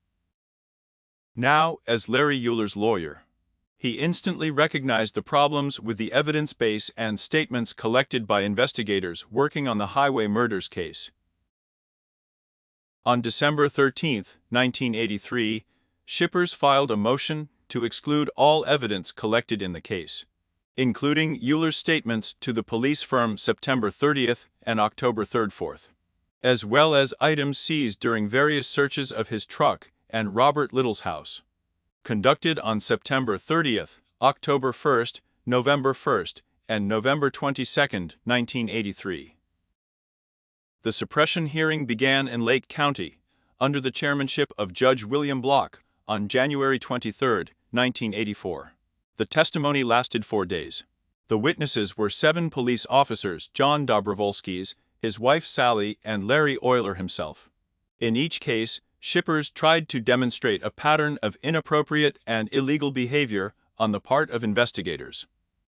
Now, as Larry Eyler's lawyer, he instantly recognized the problems with the evidence base and statements collected by investigators working on the highway murders case. On December 13, 1983, Shippers filed a motion to exclude all evidence collected in the case, including Eyler's statements to the police from September 30th and October 3rd-4th, as well as items seized during various searches of his truck and Robert Little's house, conducted on September 30th, October 1st, November 1st, and November 22nd, 1983. The suppression hearing began in Lake County, under the chairmanship of Judge William Block, on January 23, 1984. The testimony lasted 4 days. The witnesses were 7 police officers: John Dobrovolsky's, his wife Sally, and Larry Eyler himself. In each case, Shippers tried to demonstrate a pattern of inappropriate and illegal behavior on the part of investigators,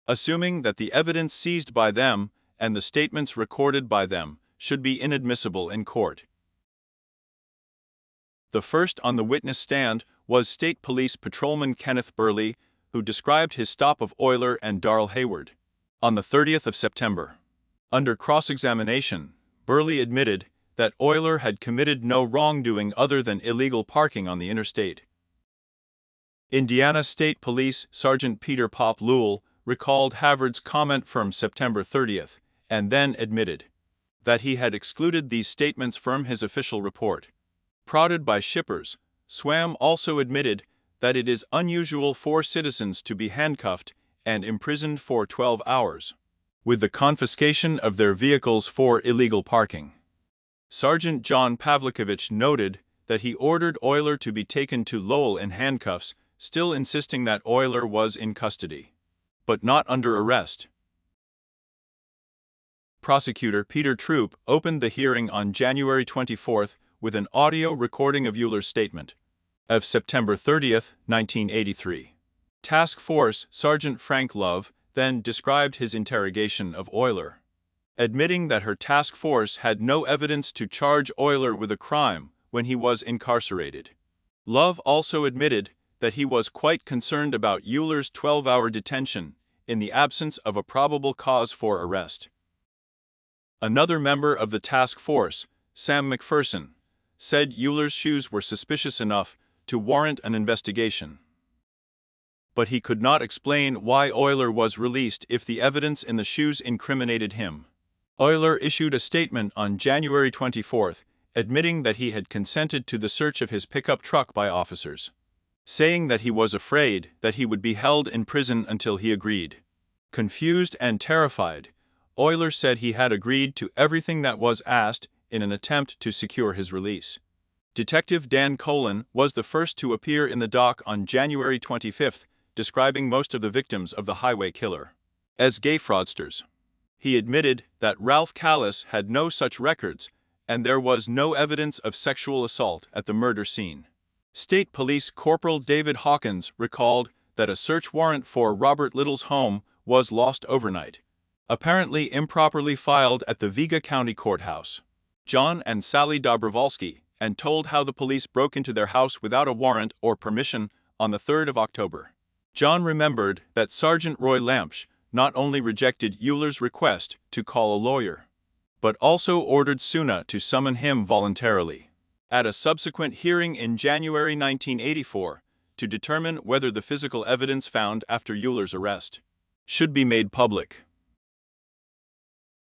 assuming that the evidence seized by them and the statements recorded by them should be inadmissible in court. The first on the witness stand was State Police Patrolman Kenneth Burley, who described his stop of Eyler and Darrell Hayward on the 30th of September. Under cross-examination, Burley admitted that Eyler had committed no wrongdoing other than illegal parking on the interstate. Indiana State Police Sergeant Peter Pop Lewell recalled Havard's comment from September 30th and then admitted that he had excluded these statements from his official report. Prodded by Shippers, Swam also admitted that it is unusual for citizens to be handcuffed and imprisoned for 12 hours, with the confiscation of their vehicles for illegal parking. Sergeant John Pavlikovich noted that he ordered Eyler to be taken to Lowell in handcuffs, still insisting that Eyler was in custody, but not under arrest. Prosecutor Peter Troop opened the hearing on January 24th with an audio recording of Eyler's statement of September 30th, 1983. Task Force Sergeant Frank Love then described his interrogation of Eyler, admitting that her task force had no evidence to charge Eyler with a crime when he was incarcerated. Love also admitted that he was quite concerned about Eyler's 12-hour detention in the absence of a probable cause for arrest. Another member of the task force, Sam McPherson, said Eyler's shoes were suspicious enough to warrant an investigation. But he could not explain why Eyler was released if the evidence in the shoes incriminated him. Eyler issued a statement on January 24, admitting that he had consented to the search of his pickup truck by officers, saying that he was afraid that he would be held in prison until he agreed. Confused and terrified, Eyler said he had agreed to everything that was asked in an attempt to secure his release. Detective Dan Colin was the first to appear in the dock on January 25, describing most of the victims of the highway killer as gay fraudsters. He admitted that Ralph Callis had no such records, and there was no evidence of sexual assault at the murder scene. State Police Corporal David Hawkins recalled that a search warrant for Robert Little's home was lost overnight, apparently improperly filed at the Viga County Courthouse. John and Sally Dobrovolsky, and told how the police broke into their house without a warrant or permission on the 3rd of October. John remembered that Sergeant Roy Lampsch not only rejected Euler's request to call a lawyer, but also ordered Suna to summon him voluntarily at a subsequent hearing in January 1984 to determine whether the physical evidence found after Euler's arrest should be made public.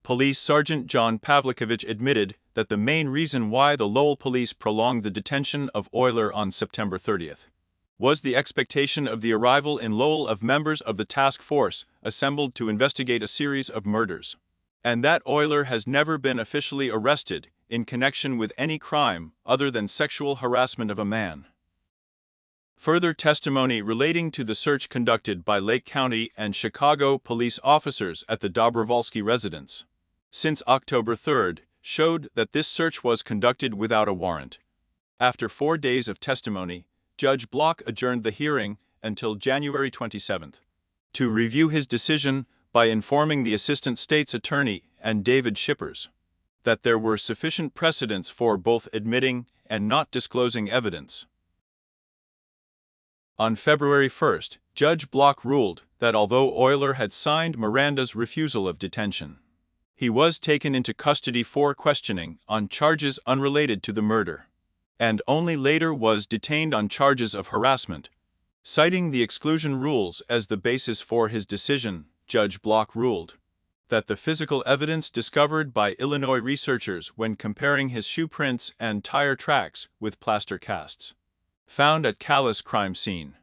Police Sergeant John Pavlikovich admitted that the main reason why the Lowell police prolonged the detention of Eyler on September 30th was the expectation of the arrival in Lowell of members of the task force assembled to investigate a series of murders, and that Eyler has never been officially arrested in connection with any crime other than sexual harassment of a man. Further testimony relating to the search conducted by Lake County and Chicago police officers at the Dobrovolsky residence since October 3rd showed that this search was conducted without a warrant. After 4 days of testimony, Judge Block adjourned the hearing until January 27 to review his decision by informing the Assistant State's Attorney and David Shippers that there were sufficient precedents for both admitting and not disclosing evidence. On February 1, Judge Block ruled that although Eyler had signed Miranda's refusal of detention, he was taken into custody for questioning on charges unrelated to the murder, and only later was detained on charges of harassment. Citing the exclusion rules as the basis for his decision, Judge Block ruled that the physical evidence discovered by Illinois researchers when comparing his shoe prints and tire tracks with plaster casts found at Callis' crime scene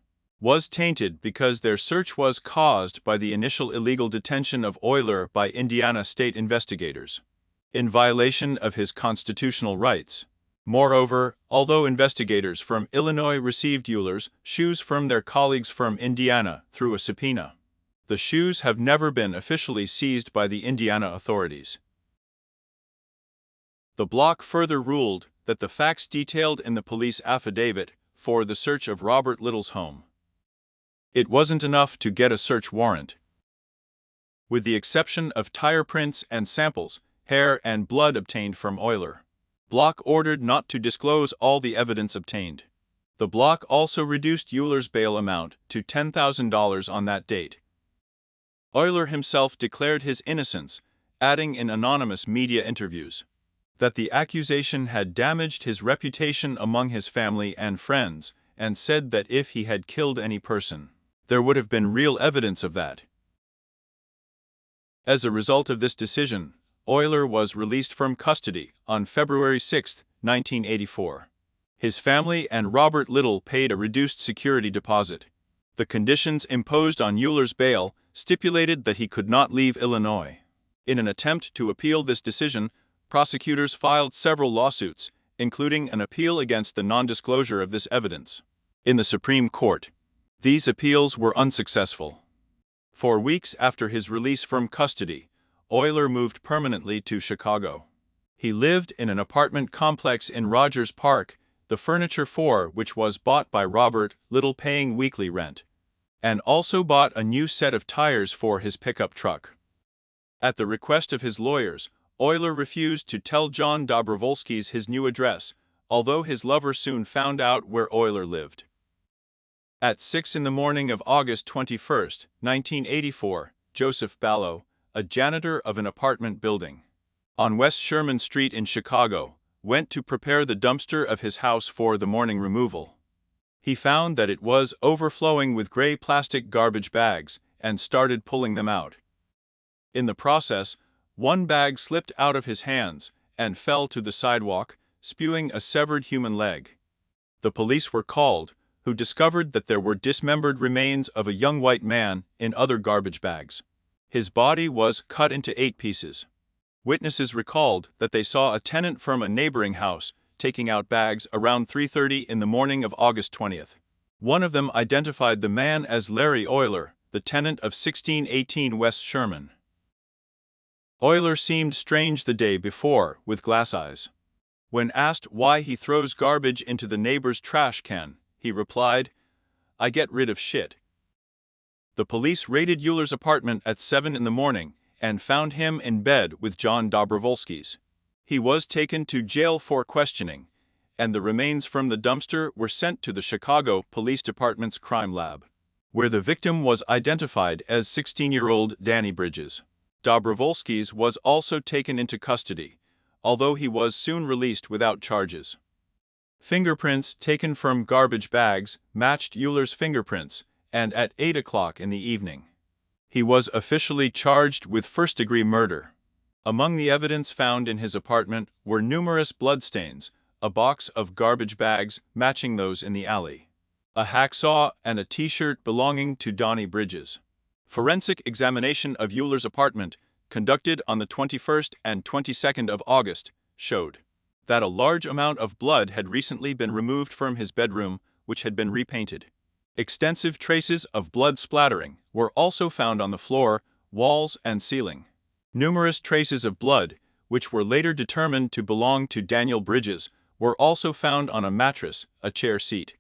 was tainted because their search was caused by the initial illegal detention of Eyler by Indiana state investigators, in violation of his constitutional rights. Moreover, although investigators from Illinois received Euler's shoes from their colleagues from Indiana through a subpoena, the shoes have never been officially seized by the Indiana authorities. The Block further ruled that the facts detailed in the police affidavit for the search of Robert Little's home, it wasn't enough to get a search warrant. With the exception of tire prints and samples, hair and blood obtained from Eyler, Block ordered not to disclose all the evidence obtained. The Block also reduced Euler's bail amount to $10,000 on that date. Eyler himself declared his innocence, adding in anonymous media interviews that the accusation had damaged his reputation among his family and friends, and said that if he had killed any person, there would have been real evidence of that. As a result of this decision, Eyler was released from custody on February 6, 1984. His family and Robert Little paid a reduced security deposit. The conditions imposed on Euler's bail stipulated that he could not leave Illinois. In an attempt to appeal this decision, prosecutors filed several lawsuits, including an appeal against the non-disclosure of this evidence in the Supreme Court. These appeals were unsuccessful. For weeks after his release from custody, Eyler moved permanently to Chicago. He lived in an apartment complex in Rogers Park, the furniture for which was bought by Robert Little paying weekly rent, and also bought a new set of tires for his pickup truck. At the request of his lawyers, Eyler refused to tell John Dobrovolsky's his new address, although his lover soon found out where Eyler lived. At 6 in the morning of August 21, 1984, Joseph Ballo, a janitor of an apartment building on West Sherman Street in Chicago, went to prepare the dumpster of his house for the morning removal. He found that it was overflowing with gray plastic garbage bags and started pulling them out. In the process, one bag slipped out of his hands and fell to the sidewalk, spewing a severed human leg. The police were called, who discovered that there were dismembered remains of a young white man in other garbage bags. His body was cut into 8 pieces. Witnesses recalled that they saw a tenant from a neighboring house taking out bags around 3:30 in the morning of August 20th. One of them identified the man as Larry Eyler, the tenant of 1618 West Sherman. Eyler seemed strange the day before, with glass eyes. When asked why he throws garbage into the neighbor's trash can, he replied, "I get rid of shit." The police raided Eyler's apartment at 7 in the morning and found him in bed with John Dobrovolsky's. He was taken to jail for questioning, and the remains from the dumpster were sent to the Chicago Police Department's crime lab, where the victim was identified as 16-year-old Danny Bridges. Dobrovolsky's was also taken into custody, although he was soon released without charges. Fingerprints taken from garbage bags matched Eyler's fingerprints, and at 8 o'clock in the evening, he was officially charged with first-degree murder. Among the evidence found in his apartment were numerous bloodstains, a box of garbage bags matching those in the alley, a hacksaw, and a T-shirt belonging to Donnie Bridges. Forensic examination of Eyler's apartment, conducted on the 21st and 22nd of August, showed that a large amount of blood had recently been removed from his bedroom, which had been repainted. Extensive traces of blood splattering were also found on the floor, walls, and ceiling. Numerous traces of blood, which were later determined to belong to Daniel Bridges, were also found on a mattress, a chair seat,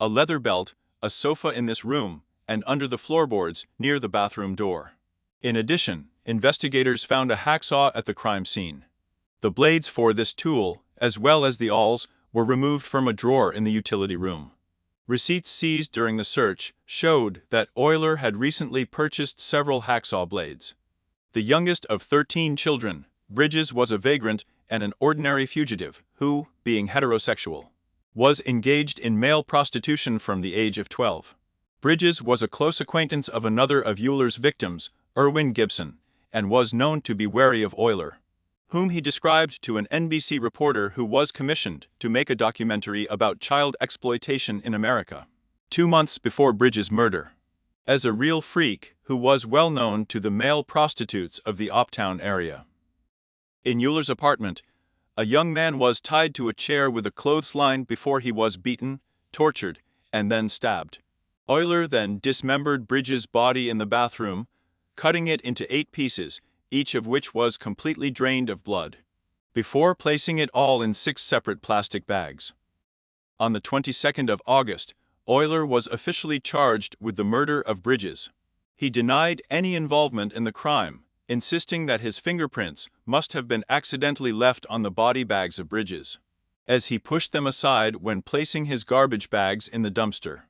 a leather belt, a sofa in this room, and under the floorboards near the bathroom door. In addition, investigators found a hacksaw at the crime scene. The blades for this tool, as well as the awls, were removed from a drawer in the utility room. Receipts seized during the search showed that Eyler had recently purchased several hacksaw blades. The youngest of 13 children, Bridges was a vagrant and an ordinary fugitive who, being heterosexual, was engaged in male prostitution from the age of 12. Bridges was a close acquaintance of another of Eyler's victims, Irwin Gibson, and was known to be wary of Eyler, whom he described to an NBC reporter who was commissioned to make a documentary about child exploitation in America, 2 months before Bridges' murder, as a real freak who was well known to the male prostitutes of the Uptown area. In Eyler's apartment, a young man was tied to a chair with a clothesline before he was beaten, tortured, and then stabbed. Eyler then dismembered Bridges' body in the bathroom, cutting it into 8 pieces, each of which was completely drained of blood, before placing it all in 6 separate plastic bags. On the 22nd of August, Eyler was officially charged with the murder of Bridges. He denied any involvement in the crime, insisting that his fingerprints must have been accidentally left on the body bags of Bridges, as he pushed them aside when placing his garbage bags in the dumpster.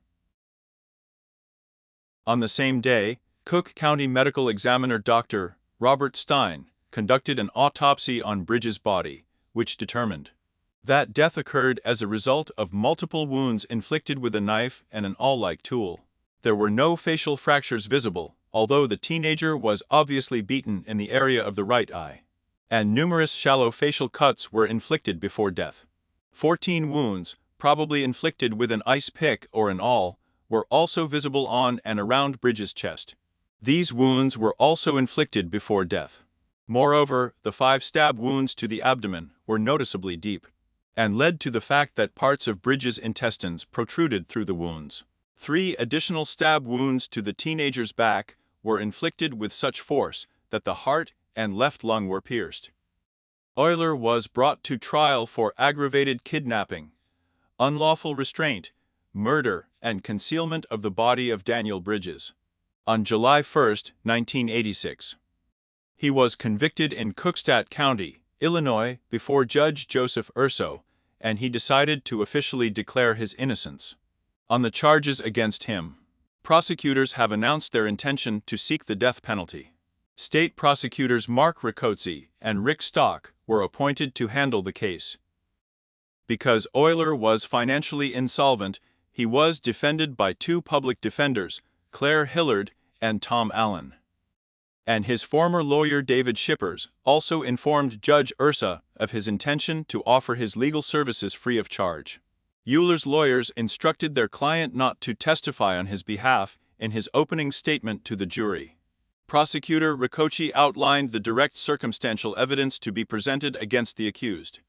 On the same day, Cook County Medical Examiner Dr. Robert Stein conducted an autopsy on Bridges' body, which determined that death occurred as a result of multiple wounds inflicted with a knife and an awl-like tool. There were no facial fractures visible, although the teenager was obviously beaten in the area of the right eye, and numerous shallow facial cuts were inflicted before death. 14 wounds, probably inflicted with an ice pick or an awl, were also visible on and around Bridges' chest. These wounds were also inflicted before death. Moreover, the 5 stab wounds to the abdomen were noticeably deep, and led to the fact that parts of Bridges' intestines protruded through the wounds. 3 additional stab wounds to the teenager's back were inflicted with such force that the heart and left lung were pierced. Eyler was brought to trial for aggravated kidnapping, unlawful restraint, murder, and concealment of the body of Daniel Bridges on July 1, 1986. He was convicted in Cookstatt County, Illinois, before Judge Joseph Urso, and he decided to officially declare his innocence. On the charges against him, prosecutors have announced their intention to seek the death penalty. State prosecutors Mark Riccozzi and Rick Stock were appointed to handle the case. Because Eyler was financially insolvent, He was defended by two public defenders, Claire Hillard and Tom Allen. And his former lawyer David Shippers also informed Judge Ursa of his intention to offer his legal services free of charge. Eyler's lawyers instructed their client not to testify on his behalf in his opening statement to the jury. Prosecutor Riccocci outlined the direct circumstantial evidence to be presented against the accused,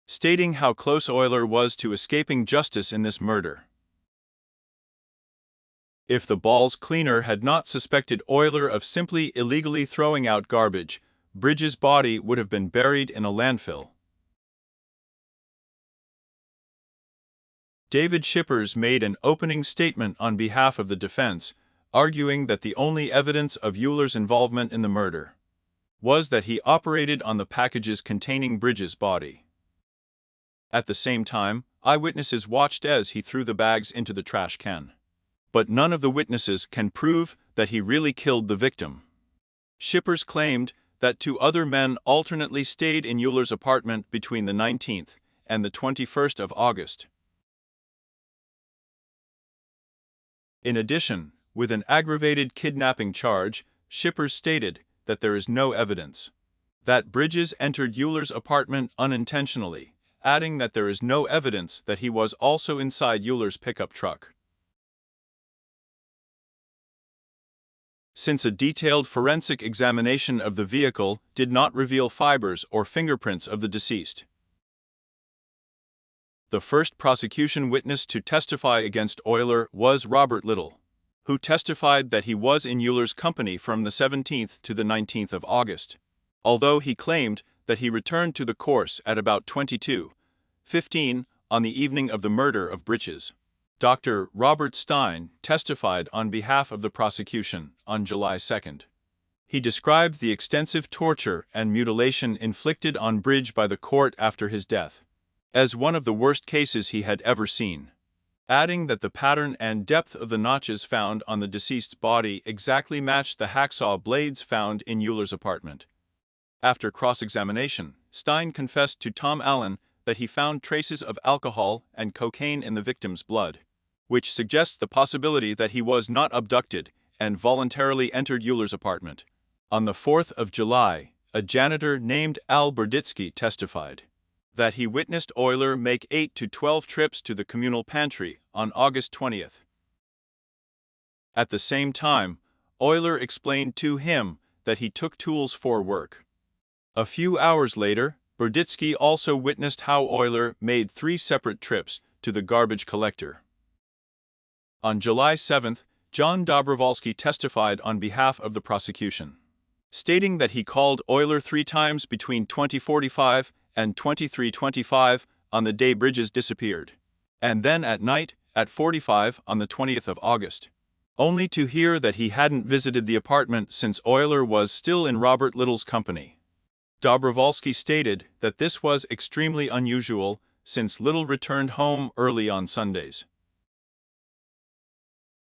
stating how close Eyler was to escaping justice in this murder. If the balls cleaner had not suspected Eyler of simply illegally throwing out garbage, Bridges' body would have been buried in a landfill. David Shippers made an opening statement on behalf of the defense, arguing that the only evidence of Eyler's involvement in the murder was that he operated on the packages containing Bridges' body. At the same time, eyewitnesses watched as he threw the bags into the trash can. But none of the witnesses can prove that he really killed the victim. Shippers claimed that two other men alternately stayed in Eyler's apartment between the 19th and the 21st of August. In addition, with an aggravated kidnapping charge, Shippers stated that there is no evidence that Bridges entered Eyler's apartment unintentionally, adding that there is no evidence that he was also inside Eyler's pickup truck. Since a detailed forensic examination of the vehicle did not reveal fibers or fingerprints of the deceased. The first prosecution witness to testify against Eyler was Robert Little, who testified that he was in Eyler's company from the 17th to the 19th of August, although he claimed that he returned to the course at about 22:15 on the evening of the murder of Bridges. Dr. Robert Stein testified on behalf of the prosecution on July 2nd. He described the extensive torture and mutilation inflicted on Bridges by the court after his death as one of the worst cases he had ever seen, adding that the pattern and depth of the notches found on the deceased's body exactly matched the hacksaw blades found in Eyler's apartment. After cross-examination, Stein confessed to Tom Allen that he found traces of alcohol and cocaine in the victim's blood, which suggests the possibility that he was not abducted and voluntarily entered Eyler's apartment. On the 4th of July, a janitor named Al Berditsky testified that he witnessed Eyler make 8 to 12 trips to the communal pantry on August 20th. At the same time, Eyler explained to him that he took tools for work. A few hours later, Berditsky also witnessed how Eyler made 3 separate trips to the garbage collector. On July 7th, John Dobrovolsky testified on behalf of the prosecution, stating that he called Eyler 3 times between 20:45 and 23:25 on the day Bridges disappeared, and then at night at 45 on the 20th of August, only to hear that he hadn't visited the apartment since Eyler was still in Robert Little's company. Dobrovolsky stated that this was extremely unusual since Little returned home early on Sundays.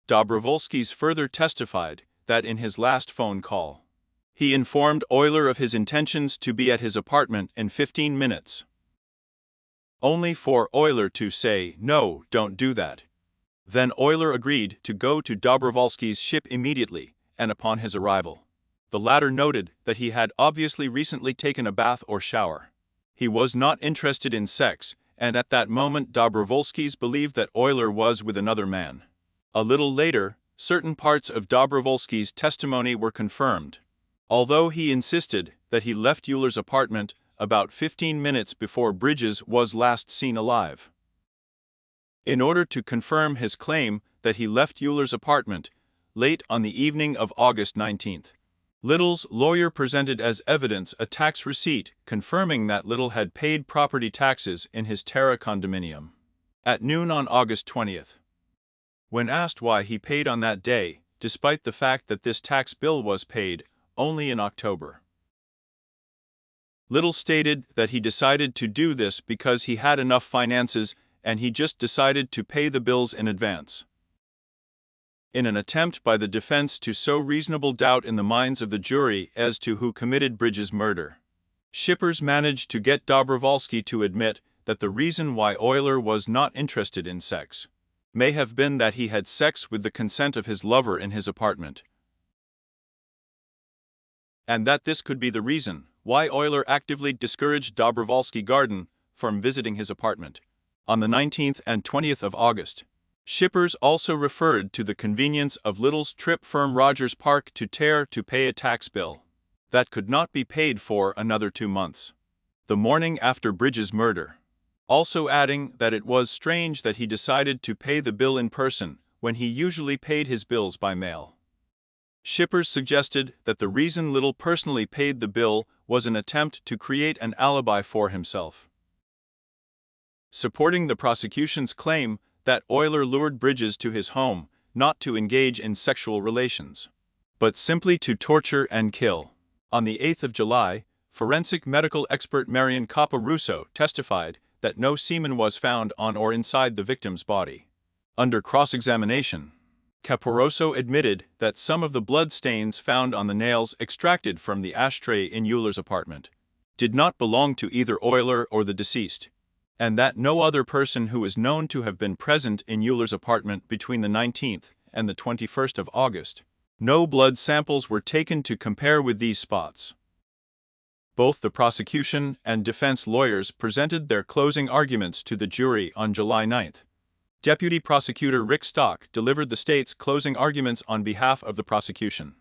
Dobrovolsky further testified that in his last phone call, he informed Eyler of his intentions to be at his apartment in 15 minutes, only for Eyler to say, "No, don't do that." Then Eyler agreed to go to Dobrovolsky's ship immediately, and upon his arrival, the latter noted that he had obviously recently taken a bath or shower. He was not interested in sex, and at that moment Dobrovolsky believed that Eyler was with another man. A little later, certain parts of Dobrovolsky's testimony were confirmed, although he insisted that he left Eyler's apartment about 15 minutes before Bridges was last seen alive. In order to confirm his claim that he left Eyler's apartment late on the evening of August 19th, Little's lawyer presented as evidence a tax receipt confirming that Little had paid property taxes in his Terra condominium at noon on August 20th. When asked why he paid on that day, despite the fact that this tax bill was paid only in October, Little stated that he decided to do this because he had enough finances and he just decided to pay the bills in advance. In an attempt by the defense to sow reasonable doubt in the minds of the jury as to who committed Bridges' murder, Shippers managed to get Dobrovolsky to admit that the reason why Eyler was not interested in sex may have been that he had sex with the consent of his lover in his apartment, and that this could be the reason why Eyler actively discouraged Dobrovolsky-Garden from visiting his apartment. On the 19th and 20th of August, shippers also referred to the convenience of Little's trip from Rogers Park to Terre to pay a tax bill that could not be paid for another 2 months, the morning after Bridges' murder, also adding that it was strange that he decided to pay the bill in person when he usually paid his bills by mail. Shippers suggested that the reason Little personally paid the bill was an attempt to create an alibi for himself, supporting the prosecution's claim that Eyler lured Bridges to his home not to engage in sexual relations, but simply to torture and kill. On the 8th of July, forensic medical expert Marion Caparuso testified that no semen was found on or inside the victim's body. Under cross-examination, Caparuso admitted that some of the blood stains found on the nails extracted from the ashtray in Eyler's apartment did not belong to either Eyler or the deceased, and that no other person who is known to have been present in Eyler's apartment between the 19th and the 21st of August. No blood samples were taken to compare with these spots. Both the prosecution and defense lawyers presented their closing arguments to the jury on July 9th. Deputy Prosecutor Rick Stock delivered the state's closing arguments on behalf of the prosecution,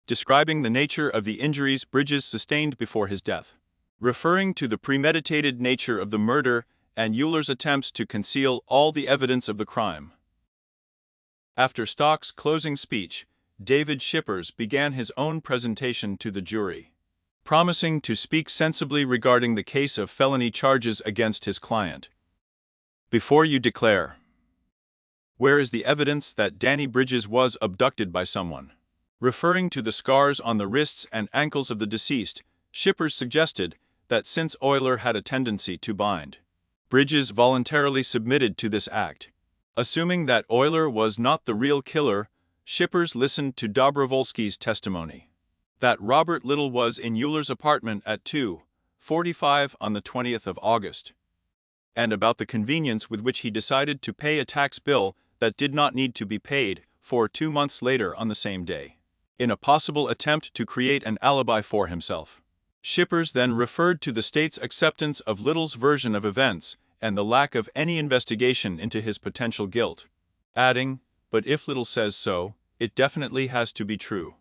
describing the nature of the injuries Bridges sustained before his death, referring to the premeditated nature of the murder and Eyler's attempts to conceal all the evidence of the crime. After Stock's closing speech, David Shippers began his own presentation to the jury, promising to speak sensibly regarding the case of felony charges against his client. Before you declare, where is the evidence that Danny Bridges was abducted by someone? Referring to the scars on the wrists and ankles of the deceased, Shippers suggested that since Eyler had a tendency to bind, Bridges voluntarily submitted to this act. Assuming that Eyler was not the real killer, Shippers listened to Dobrovolsky's testimony that Robert Little was in Eyler's apartment at 2:45 on the 20th of August, and about the convenience with which he decided to pay a tax bill that did not need to be paid for 2 months later on the same day, in a possible attempt to create an alibi for himself. Shippers then referred to the state's acceptance of Little's version of events and the lack of any investigation into his potential guilt, adding, "But if Little says so, it definitely has to be true."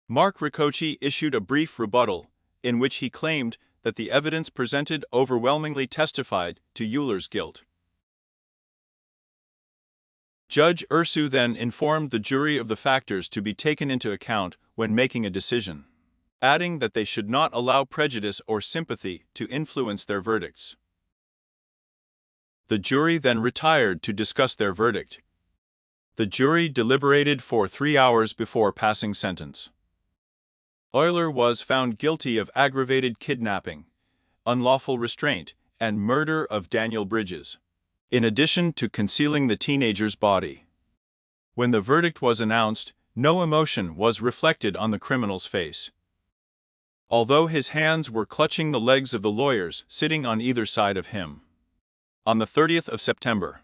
Mark Riccocci issued a brief rebuttal, in which he claimed that the evidence presented overwhelmingly testified to Eyler's guilt. Judge Ursu then informed the jury of the factors to be taken into account when making a decision, adding that they should not allow prejudice or sympathy to influence their verdicts. The jury then retired to discuss their verdict. The jury deliberated for 3 hours before passing sentence. Eyler was found guilty of aggravated kidnapping, unlawful restraint, and murder of Daniel Bridges, in addition to concealing the teenager's body. When the verdict was announced, no emotion was reflected on the criminal's face, although his hands were clutching the legs of the lawyers sitting on either side of him. On the 30th of September,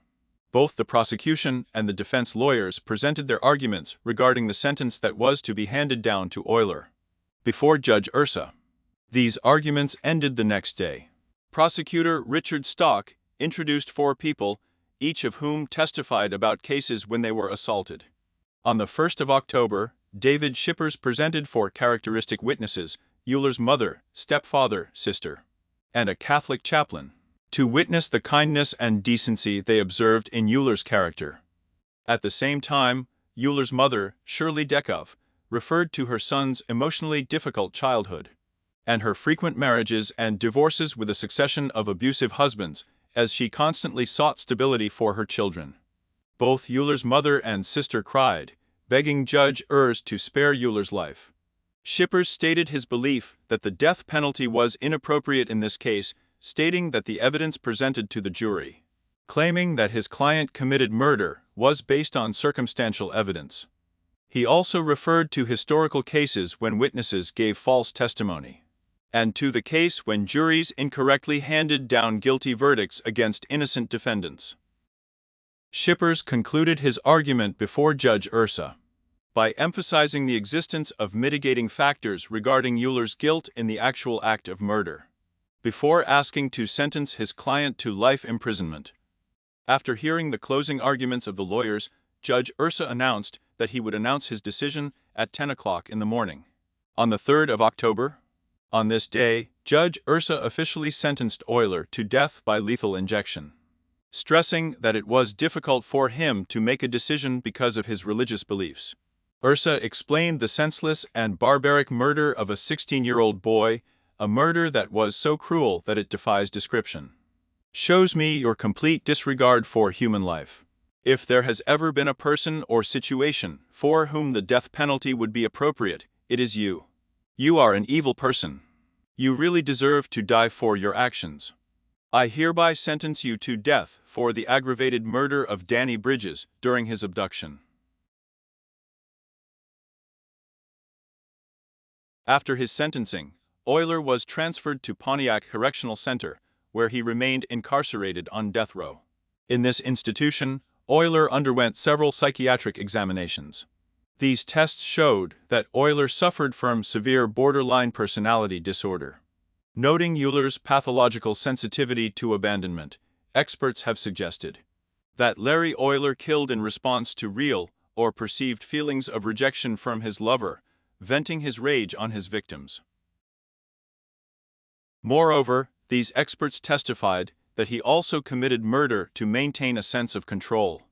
both the prosecution and the defense lawyers presented their arguments regarding the sentence that was to be handed down to Eyler before Judge Ursa. These arguments ended the next day. Prosecutor Richard Stock introduced 4 people, each of whom testified about cases when they were assaulted. On the 1st of October, David Shippers presented 4 characteristic witnesses, Eyler's mother, stepfather, sister, and a Catholic chaplain, to witness the kindness and decency they observed in Eyler's character. At the same time, Eyler's mother, Shirley Dekov, referred to her son's emotionally difficult childhood and her frequent marriages and divorces with a succession of abusive husbands, as she constantly sought stability for her children. Both Eyler's mother and sister cried, begging Judge Urs to spare Eyler's life. Shippers stated his belief that the death penalty was inappropriate in this case, stating that the evidence presented to the jury, claiming that his client committed murder, was based on circumstantial evidence. He also referred to historical cases when witnesses gave false testimony. and to the case when juries incorrectly handed down guilty verdicts against innocent defendants. Shippers concluded his argument before Judge Ursa by emphasizing the existence of mitigating factors regarding Eyler's guilt in the actual act of murder, before asking to sentence his client to life imprisonment. After hearing the closing arguments of the lawyers, Judge Ursa announced that he would announce his decision at 10 o'clock in the morning. On the 3rd of October, on this day, Judge Ursa officially sentenced Eyler to death by lethal injection, stressing that it was difficult for him to make a decision because of his religious beliefs. Ursa explained the senseless and barbaric murder of a 16-year-old boy, a murder that was so cruel that it defies description. Shows me your complete disregard for human life. If there has ever been a person or situation for whom the death penalty would be appropriate, it is you. You are an evil person. You really deserve to die for your actions. I hereby sentence you to death for the aggravated murder of Danny Bridges during his abduction. After his sentencing, Eyler was transferred to Pontiac Correctional Center, where he remained incarcerated on death row. In this institution, Eyler underwent several psychiatric examinations. These tests showed that Eyler suffered from severe borderline personality disorder. Noting Eyler's pathological sensitivity to abandonment, experts have suggested that Larry Eyler killed in response to real or perceived feelings of rejection from his lover, venting his rage on his victims. Moreover, these experts testified that he also committed murder to maintain a sense of control.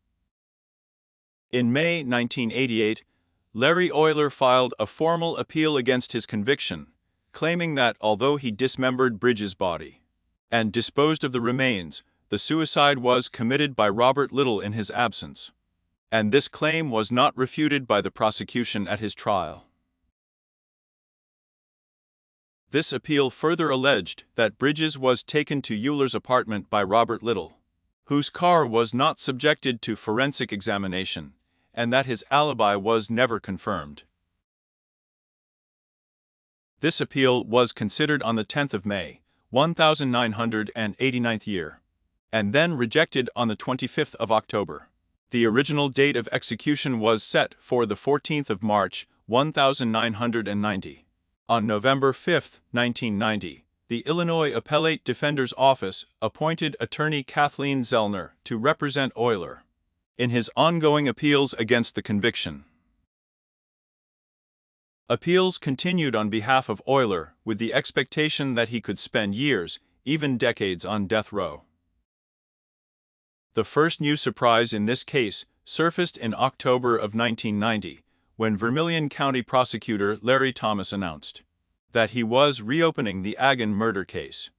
In May 1988, Larry Eyler filed a formal appeal against his conviction, claiming that although he dismembered Bridges' body and disposed of the remains, the suicide was committed by Robert Little in his absence. And this claim was not refuted by the prosecution at his trial. This appeal further alleged that Bridges was taken to Eyler's apartment by Robert Little, whose car was not subjected to forensic examination, and that his alibi was never confirmed. This appeal was considered on the 10th of May, 1989th year, and then rejected on the 25th of October. The original date of execution was set for the 14th of March, 1990. On November 5, 1990, the Illinois Appellate Defender's Office appointed attorney Kathleen Zellner to represent Eyler in his ongoing appeals against the conviction. Appeals continued on behalf of Eyler with the expectation that he could spend years, even decades, on death row. The first new surprise in this case surfaced in October of 1990, when Vermilion County prosecutor Larry Thomas announced that he was reopening the Agin murder case.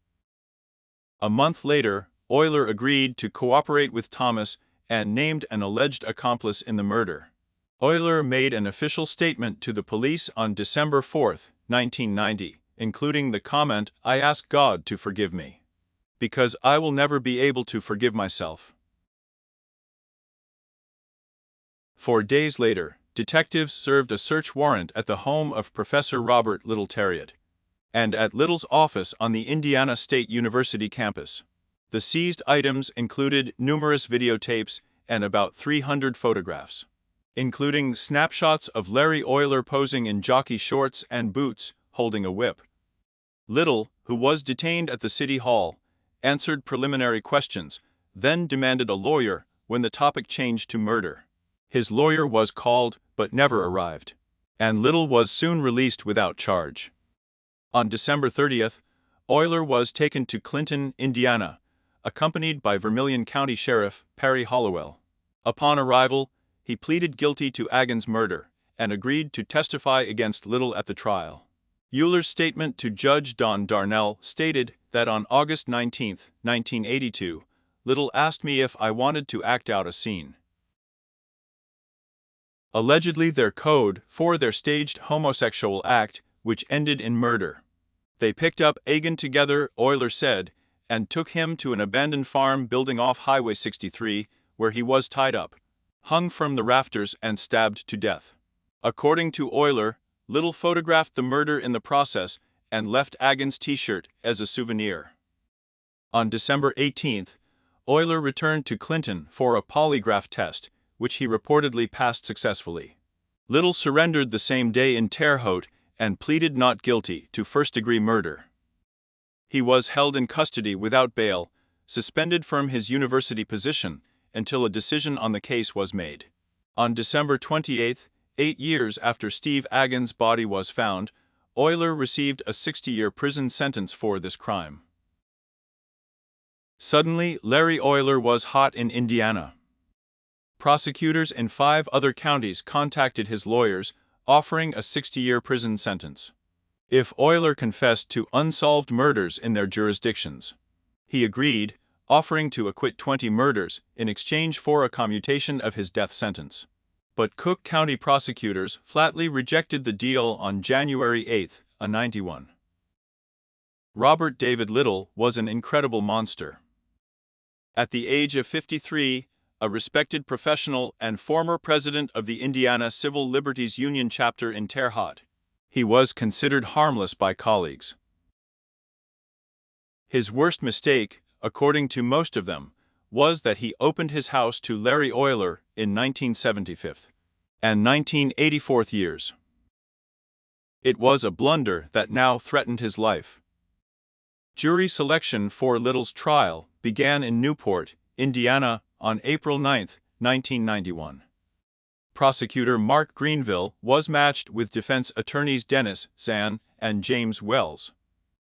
A month later, Eyler agreed to cooperate with Thomas and named an alleged accomplice in the murder. Eyler made an official statement to the police on December 4, 1990, including the comment, "I ask God to forgive me, because I will never be able to forgive myself." 4 days later, detectives served a search warrant at the home of Professor Robert Little Terriot and at Little's office on the Indiana State University campus. The seized items included numerous videotapes and about 300 photographs, including snapshots of Larry Eyler posing in jockey shorts and boots, holding a whip. Little, who was detained at the City Hall, answered preliminary questions, then demanded a lawyer when the topic changed to murder. His lawyer was called but never arrived, and Little was soon released without charge. On December 30th, Eyler was taken to Clinton, Indiana, accompanied by Vermilion County Sheriff Perry Hollowell. Upon arrival, he pleaded guilty to Agin's murder and agreed to testify against Little at the trial. Eyler's statement to Judge Don Darnell stated that on August 19, 1982, Little asked me if I wanted to act out a scene. Allegedly their code for their staged homosexual act, which ended in murder. They picked up Agin together, Eyler said, and took him to an abandoned farm building off Highway 63, where he was tied up, hung from the rafters and stabbed to death. According to Eyler, Little photographed the murder in the process and left Agins' t-shirt as a souvenir. On December 18, Eyler returned to Clinton for a polygraph test, which he reportedly passed successfully. Little surrendered the same day in Terre Haute and pleaded not guilty to first-degree murder. He was held in custody without bail, suspended from his university position, until a decision on the case was made. On December 28, 8 years after Steve Agins' body was found, Eyler received a 60-year prison sentence for this crime. Suddenly, Larry Eyler was hot in Indiana. Prosecutors in 5 other counties contacted his lawyers, offering a 60-year prison sentence if Eyler confessed to unsolved murders in their jurisdictions. He agreed, offering to acquit 20 murders in exchange for a commutation of his death sentence. But Cook County prosecutors flatly rejected the deal on January 8, 91. Robert David Little was an incredible monster. At the age of 53, a respected professional and former president of the Indiana Civil Liberties Union chapter in Terre Haute, he was considered harmless by colleagues. His worst mistake, according to most of them, was that he opened his house to Larry Eyler in 1975 and 1984 years. It was a blunder that now threatened his life. Jury selection for Little's trial began in Newport, Indiana, on April 9, 1991. Prosecutor Mark Greenville was matched with defense attorneys Dennis Zan and James Wells.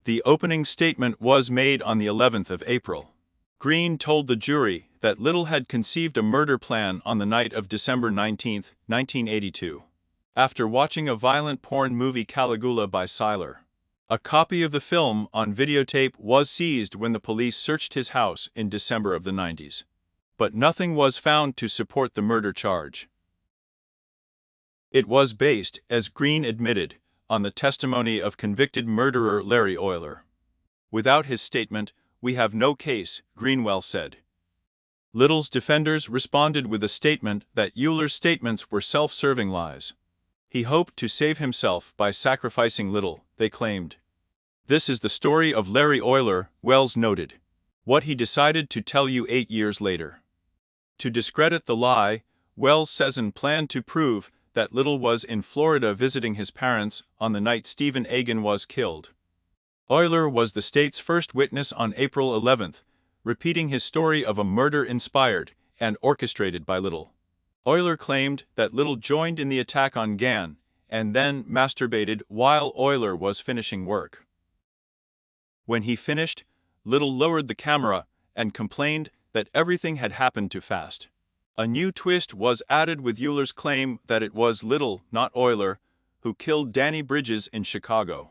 The opening statement was made on the 11th of April. Green told the jury that Little had conceived a murder plan on the night of December 19, 1982, after watching a violent porn movie Caligula by Eyler. A copy of the film on videotape was seized when the police searched his house in December of the 90s. But nothing was found to support the murder charge. It was based, as Green admitted, on the testimony of convicted murderer Larry Eyler. Without his statement, we have no case, Greenwell said. Little's defenders responded with a statement that Eyler's statements were self-serving lies. He hoped to save himself by sacrificing Little, they claimed. This is the story of Larry Eyler, Wells noted. What he decided to tell you 8 years later. To discredit the lie, Wells says and planned to prove that Little was in Florida visiting his parents on the night Stephen Agin was killed. Eyler was the state's first witness on April 11, repeating his story of a murder inspired and orchestrated by Little. Eyler claimed that Little joined in the attack on Gann and then masturbated while Eyler was finishing work. When he finished, Little lowered the camera and complained that everything had happened too fast. A new twist was added with Eyler's claim that it was Little, not Eyler, who killed Danny Bridges in Chicago.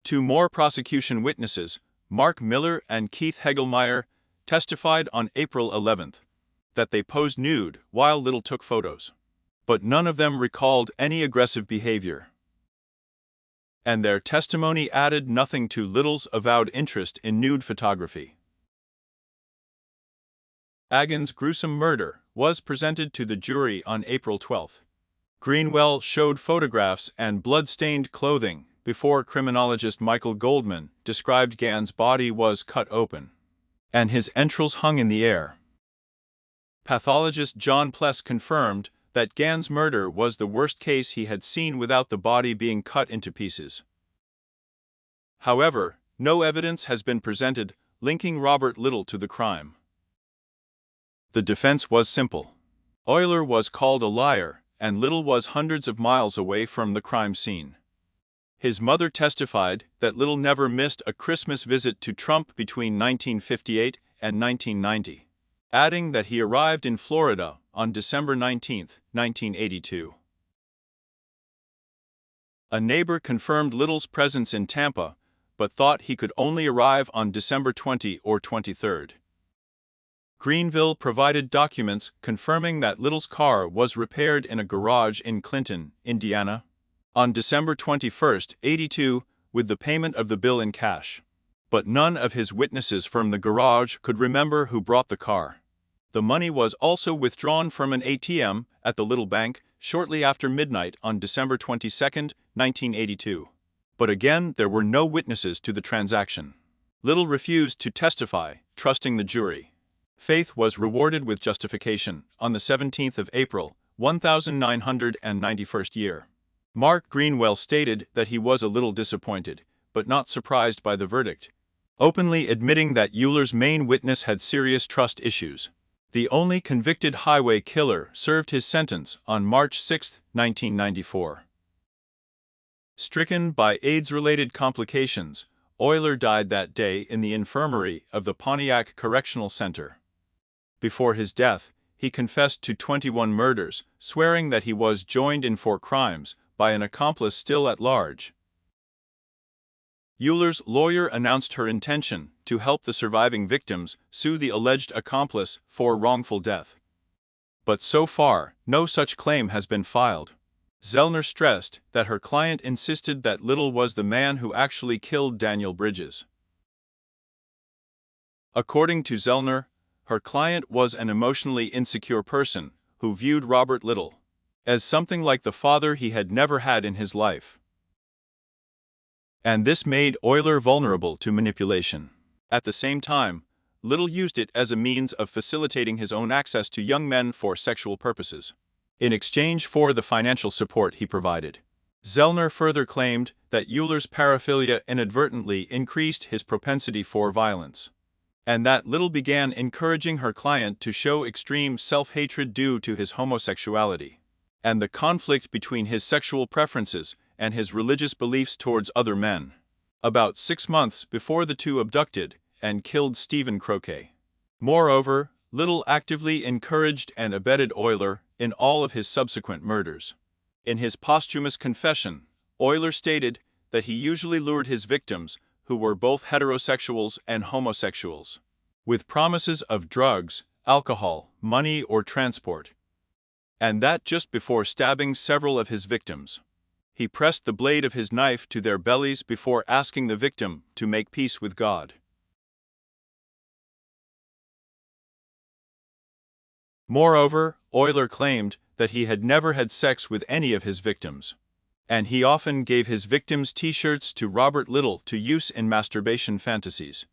2 more prosecution witnesses, Mark Miller and Keith Hegelmeyer, testified on April 11 that they posed nude while Little took photos. But none of them recalled any aggressive behavior. And their testimony added nothing to Little's avowed interest in nude photography. Agins' gruesome murder was presented to the jury on April 12. Greenwell showed photographs and blood-stained clothing before criminologist Michael Goldman described Gann's body was cut open, and his entrails hung in the air. Pathologist John Pless confirmed that Gann's murder was the worst case he had seen without the body being cut into pieces. However, no evidence has been presented linking Robert Little to the crime. The defense was simple. Eyler was called a liar, and Little was hundreds of miles away from the crime scene. His mother testified that Little never missed a Christmas visit to Trump between 1958 and 1990, adding that he arrived in Florida on December 19, 1982. A neighbor confirmed Little's presence in Tampa, but thought he could only arrive on December 20 or 23. Greenville provided documents confirming that Little's car was repaired in a garage in Clinton, Indiana, on December 21, 82, with the payment of the bill in cash. But none of his witnesses from the garage could remember who brought the car. The money was also withdrawn from an ATM at the Little Bank shortly after midnight on December 22, 1982. But again, there were no witnesses to the transaction. Little refused to testify, trusting the jury. Faith was rewarded with justification on the 17th of April, 1991 year. Mark Greenwell stated that he was a little disappointed, but not surprised by the verdict, openly admitting that Eyler's main witness had serious trust issues. The only convicted highway killer served his sentence on March 6, 1994. Stricken by AIDS-related complications, Eyler died that day in the infirmary of the Pontiac Correctional Center. Before his death, he confessed to 21 murders, swearing that he was joined in 4 crimes by an accomplice still at large. Eyler's lawyer announced her intention to help the surviving victims sue the alleged accomplice for wrongful death. But so far, no such claim has been filed. Zellner stressed that her client insisted that Little was the man who actually killed Daniel Bridges. According to Zellner, her client was an emotionally insecure person who viewed Robert Little as something like the father he had never had in his life. And this made Eyler vulnerable to manipulation. At the same time, Little used it as a means of facilitating his own access to young men for sexual purposes, in exchange for the financial support he provided. Zellner further claimed that Eyler's paraphilia inadvertently increased his propensity for violence, and that Little began encouraging her client to show extreme self-hatred due to his homosexuality, and the conflict between his sexual preferences and his religious beliefs towards other men. About 6 months before the two abducted and killed Stephen Croquet. Moreover, Little actively encouraged and abetted Eyler in all of his subsequent murders. In his posthumous confession, Eyler stated that he usually lured his victims, who were both heterosexuals and homosexuals, with promises of drugs, alcohol, money, or transport, and that just before stabbing several of his victims, he pressed the blade of his knife to their bellies before asking the victim to make peace with God. Moreover, Eyler claimed that he had never had sex with any of his victims, and he often gave his victims' T-shirts to Robert Little to use in masturbation fantasies.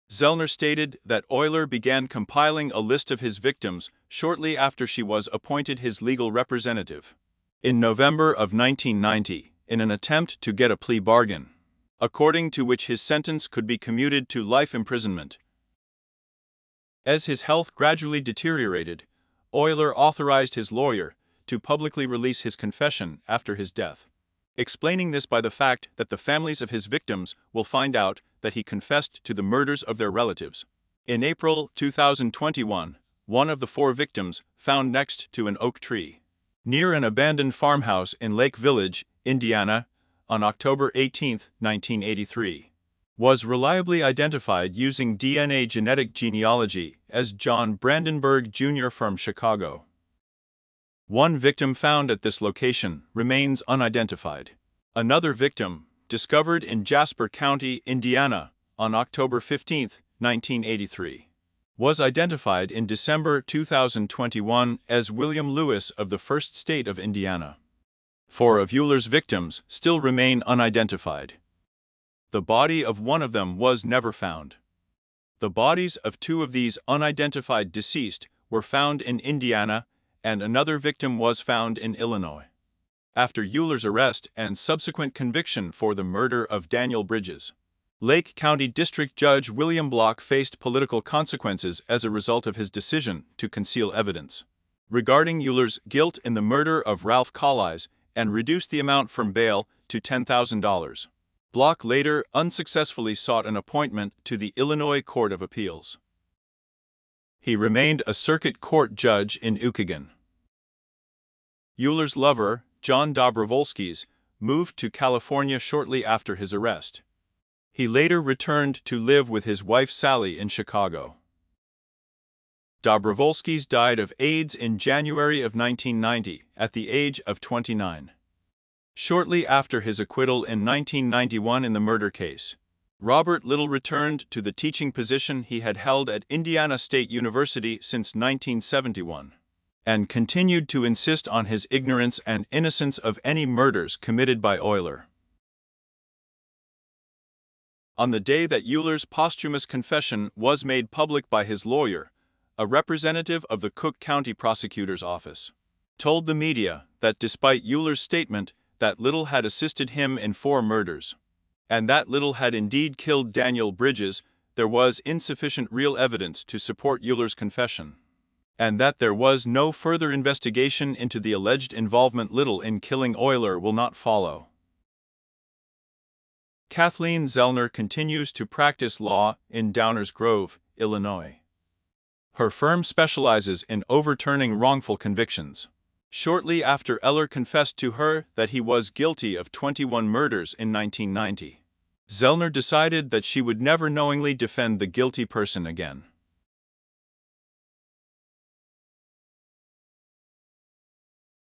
Zellner stated that Eyler began compiling a list of his victims shortly after she was appointed his legal representative, in November of 1990, in an attempt to get a plea bargain, according to which his sentence could be commuted to life imprisonment. As his health gradually deteriorated, Eyler authorized his lawyer to publicly release his confession after his death, explaining this by the fact that the families of his victims will find out that he confessed to the murders of their relatives. In April 2021, one of the 4 victims, found next to an oak tree near an abandoned farmhouse in Lake Village, Indiana, on October 18, 1983, was reliably identified using DNA genetic genealogy as John Brandenburg Jr. from Chicago. One victim found at this location remains unidentified. Another victim, discovered in Jasper County, Indiana, on October 15, 1983, was identified in December 2021 as William Lewis of the First State of Indiana. 4 of Eyler's victims still remain unidentified. The body of one of them was never found. The bodies of 2 of these unidentified deceased were found in Indiana, and another victim was found in Illinois. After Eyler's arrest and subsequent conviction for the murder of Daniel Bridges, Lake County District Judge William Block faced political consequences as a result of his decision to conceal evidence regarding Eyler's guilt in the murder of Ralph Collies and reduced the amount from bail to $10,000. Block later unsuccessfully sought an appointment to the Illinois Court of Appeals. He remained a circuit court judge in Ukigan. Eyler's lover, John Dobrovolsky's, moved to California shortly after his arrest. He later returned to live with his wife Sally in Chicago. Dobrovolsky's died of AIDS in January of 1990 at the age of 29. Shortly after his acquittal in 1991 in the murder case, Robert Little returned to the teaching position he had held at Indiana State University since 1971. and continued to insist on his ignorance and innocence of any murders committed by Eyler. On the day that Eyler's posthumous confession was made public by his lawyer, a representative of the Cook County Prosecutor's Office told the media that despite Eyler's statement that Little had assisted him in 4 murders, and that Little had indeed killed Daniel Bridges, there was insufficient real evidence to support Eyler's confession, and that there was no further investigation into the alleged involvement Little in killing Eyler will not follow. Kathleen Zellner continues to practice law in Downers Grove, Illinois. Her firm specializes in overturning wrongful convictions. Shortly after Eyler confessed to her that he was guilty of 21 murders in 1990, Zellner decided that she would never knowingly defend the guilty person again.